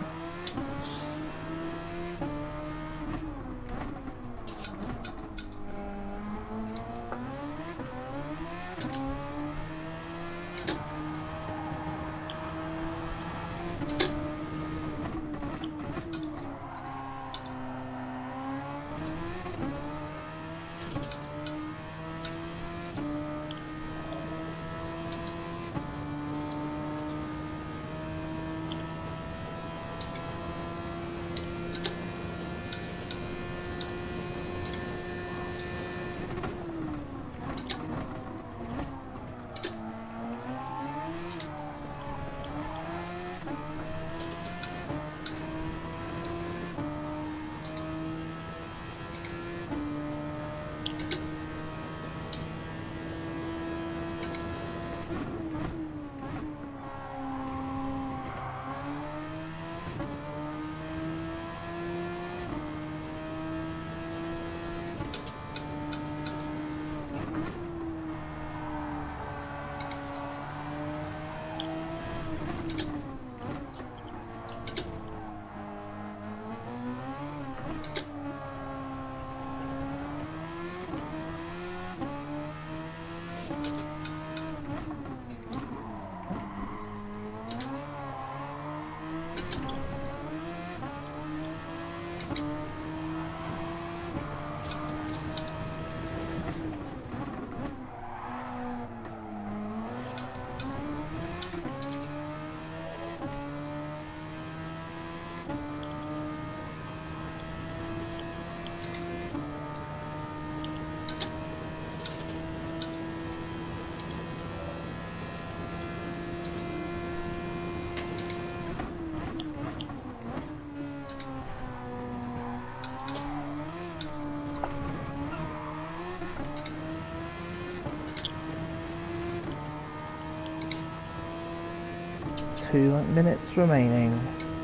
A: 2 minutes remaining.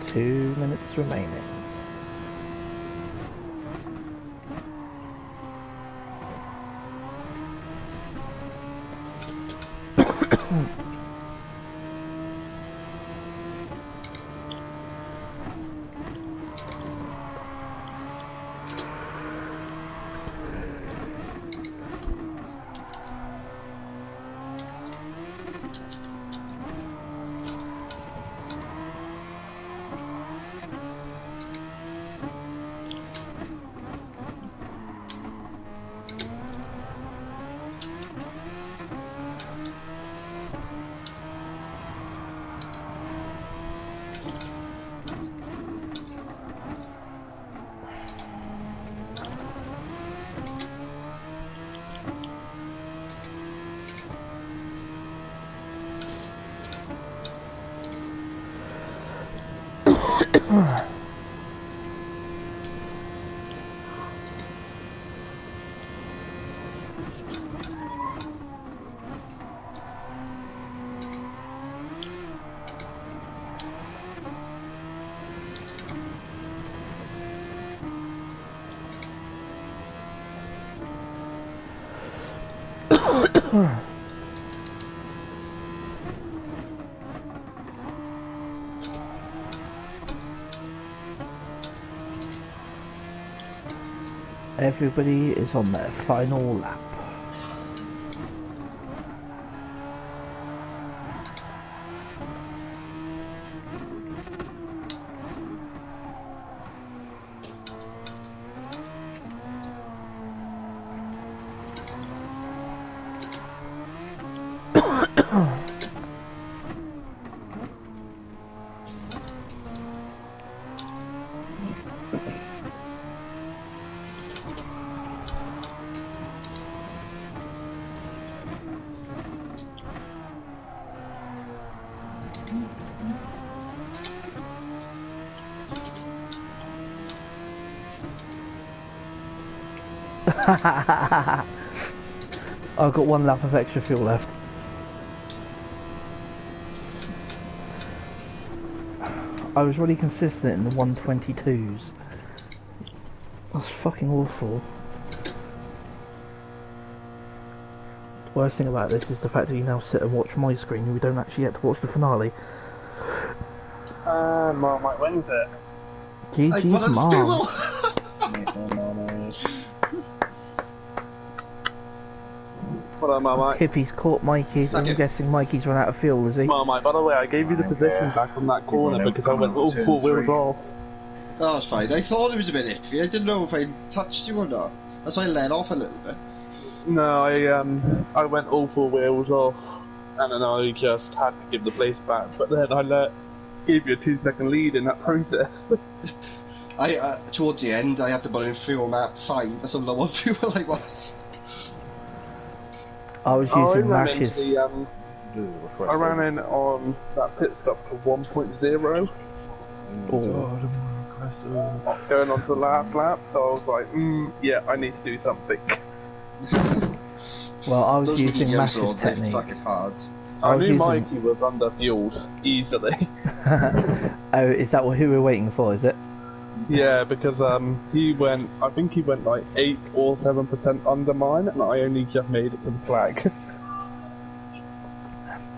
A: 2 minutes remaining. Everybody is on their final lap. I've got 1 lap of extra fuel left. I was really consistent in the 122s. That's fucking awful. The worst thing about this is the fact that you now sit and watch my screen and we don't actually get to watch the finale.
F: Marmite, when's it?
A: GG's mom.
F: What up, Marmite?
A: Hippie's caught Mikey. I'm guessing Mikey's run out of fuel, is he?
F: Marmite, by the way, I gave you the position back on that corner because I went all 4 wheels off.
B: Oh, that's fine. I thought it was a bit iffy. I didn't know if I touched you or not. That's why I let off a little bit.
F: No, I went all 4 wheels off, and then I just had to give the place back. But then I gave you a 2-second lead in that process.
B: Towards the end, I had to put in fuel map 5. That's how low on fuel I was.
A: I was using Mash's.
F: I ran in on that pit stop to 1.0. Going on to the last lap, so I was like, yeah, I need to do something.
A: Well, I was
B: Those
A: using
B: mediums
A: Mash's technique.
B: fucking hard.
F: I knew Mikey was under fueled easily.
A: Oh, is that who we're waiting for, is it?
F: Yeah, because I think he went like 8 or 7% under mine, and I only just made it to the flag.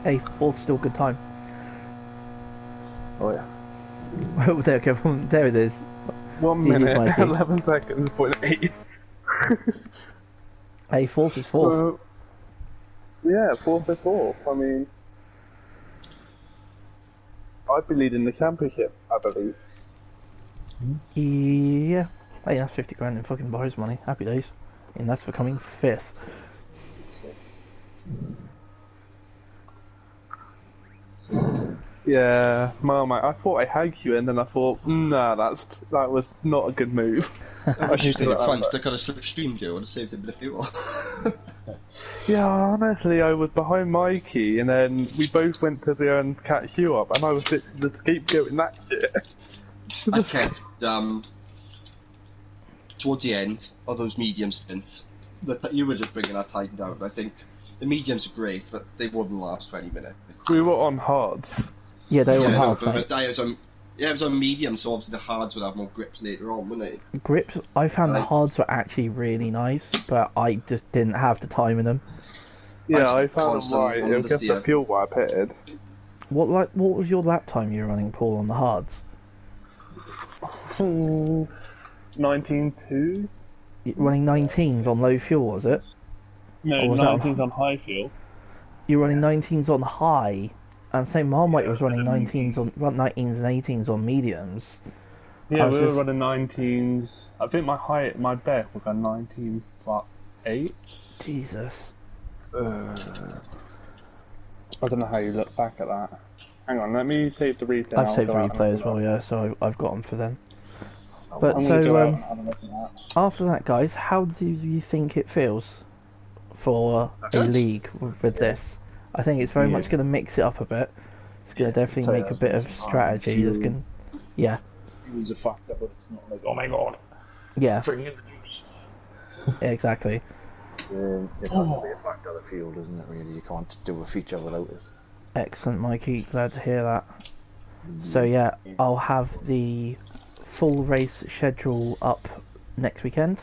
A: Hey, all's still good time.
F: Oh yeah.
A: Oh, there, there it is.
F: 1
A: Jesus,
F: minute,
A: Mikey.
F: 11 seconds, 0.8.
A: Hey, fourth is fourth.
F: Yeah, 4th is 4th. I mean, I'd be leading the championship, I believe.
A: Yeah. Hey, that's 50 grand in fucking prize money. Happy days. And that's for coming 5th.
F: Yeah, Marmite, I thought I had you, and then I thought, nah, that was not a good move.
B: I was just in front, I could have slipstreamed you, I would have saved a bit of fuel.
F: Yeah, honestly, I was behind Mikey, and then we both went to go and catch you up, and I was the scapegoat in that shit.
B: I kept, towards the end, of those medium stints, you were just bringing that time down. I think the mediums are great, but they wouldn't last 20 minutes.
F: We were on hards.
A: Yeah, they were on
B: Yeah, no,
A: hards,
B: but
A: mate.
B: I was on. Yeah, it was on medium, so obviously the hards would have more grips later on, wouldn't it?
A: Grips, I found the
B: Like-
A: hards were actually really nice, but I just didn't have the time in them.
F: Yeah,
B: I
F: I
B: just
F: found them
B: constantly
F: right. It
B: wanted
F: was
B: to
F: just
B: see
F: the
B: it.
F: fuel I pitted.
A: What was your lap time you were running, Paul, on the hards?
F: 19.2s?
A: Running 19s on low fuel, was it?
F: No,
A: Or was that
F: 19s on high fuel.
A: You were running 19s on high, and same Marmite was running 19s and 18s on mediums.
F: Yeah,
A: I was
F: we were
A: just-
F: running 19s. I think my best was a 19 flat 8.
A: Jesus.
F: I don't know how you look back at that. Hang on, let me save the replay.
A: I've
F: I'll
A: saved
F: go out and
A: replay
F: have
A: as
F: a
A: well,
F: look.
A: yeah, so I've got them for them. But
F: I'm gonna go out
A: so,
F: and have a look at that.
A: after that, guys, how do you think it feels for a
B: Good.
A: league with this? I think it's very much
G: Yeah.
A: going to mix it up a bit. It's going to definitely make a bit of strategy. There's going, yeah,
G: Fuel's a factor, but it's not like, oh my god,
A: yeah,
G: bring in the juice.
A: exactly.
G: It has to be a factor, the fuel, doesn't it, really? You can't do a feature without it.
A: Excellent, Mikey. Glad to hear that. So yeah, I'll have the full race schedule up next weekend,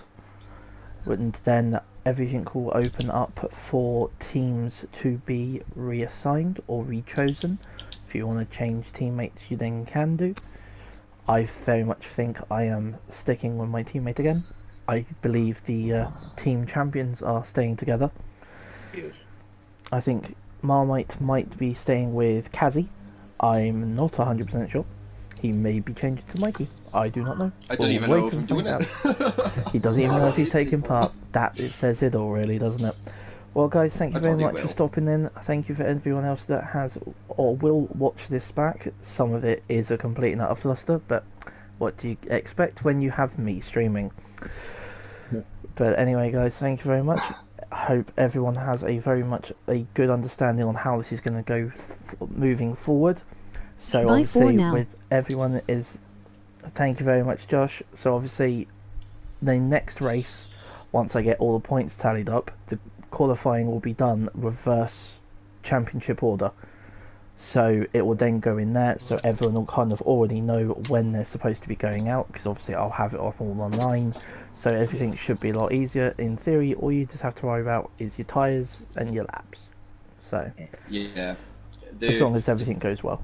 A: and then everything will open up for teams to be reassigned or rechosen. If you want to change teammates, you then can do. I very much think I am sticking with my teammate again. I believe the team champions are staying together. I think Marmite might be staying with Kazi. I'm not 100% sure. He may be changed to Mikey. I do not know.
B: I don't
A: We'll
B: even
A: wait
B: know if I'm
A: and
B: doing
A: find
B: it.
A: out. He doesn't even know if he's taking part. That it says it all, really, doesn't it? Well, guys, thank you
B: I
A: very
B: probably
A: much for
B: will.
A: stopping in. Thank you for everyone else that has or will watch this back. Some of it is a complete and utter fluster, but what do you expect when you have me streaming? But anyway, guys, thank you very much. I hope everyone has a very much a good understanding on how this is going to go moving forward. So
D: Bye for
A: obviously,
D: now.
A: with everyone is, thank you very much, Josh. So obviously, the next race, once I get all the points tallied up, the qualifying will be done reverse championship order. So it will then go in there, so everyone will kind of already know when they're supposed to be going out, because obviously I'll have it up all online, so everything should be a lot easier. In theory, all you just have to worry about is your tyres and your laps. So,
B: Yeah.
A: as long as everything goes well.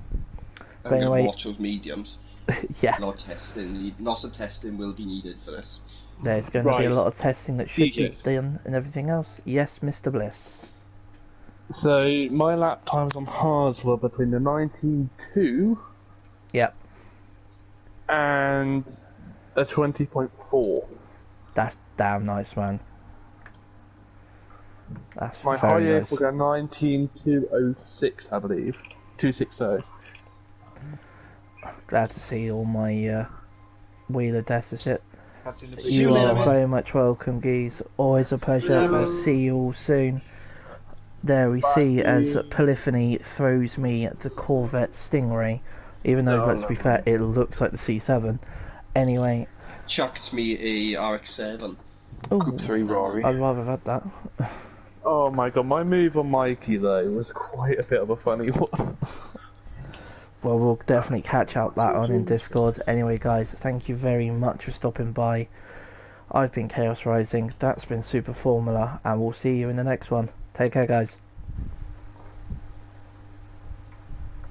B: I'm
A: but anyway-
B: gonna watch those mediums.
A: Yeah,
B: Lots of testing will be needed for this.
A: there's going to be a
F: Right.
A: lot of testing that should be
F: TJ.
A: done and everything else. Yes, Mr. Bliss.
F: So my lap times on hards were between the 19.2
A: Yep,
F: and a 20.4.
A: that's damn nice, man. That's
F: My
A: very
F: highest
A: nice.
F: was a 19.206, I believe. 260.
A: Glad to see all my wheeler deficit.
B: See
A: You
B: you later,
A: are
B: mate.
A: very much welcome, Geese. Always a pleasure. I'll see you all soon. There we see as Polyphony throws me the Corvette Stingray, even though, let's be fair, it looks like the C7. Anyway,
B: Chucked me a RX-7.
A: ooh,
G: 3 Rory.
A: I'd rather have had that.
F: Oh my god, my move on Mikey though was quite a bit of a funny one.
A: Well, we'll definitely catch out that on in Discord. Anyway, guys, thank you very much for stopping by. I've been Chaos Rising, that's been Super Formula, and we'll see you in the next one. Take care, guys.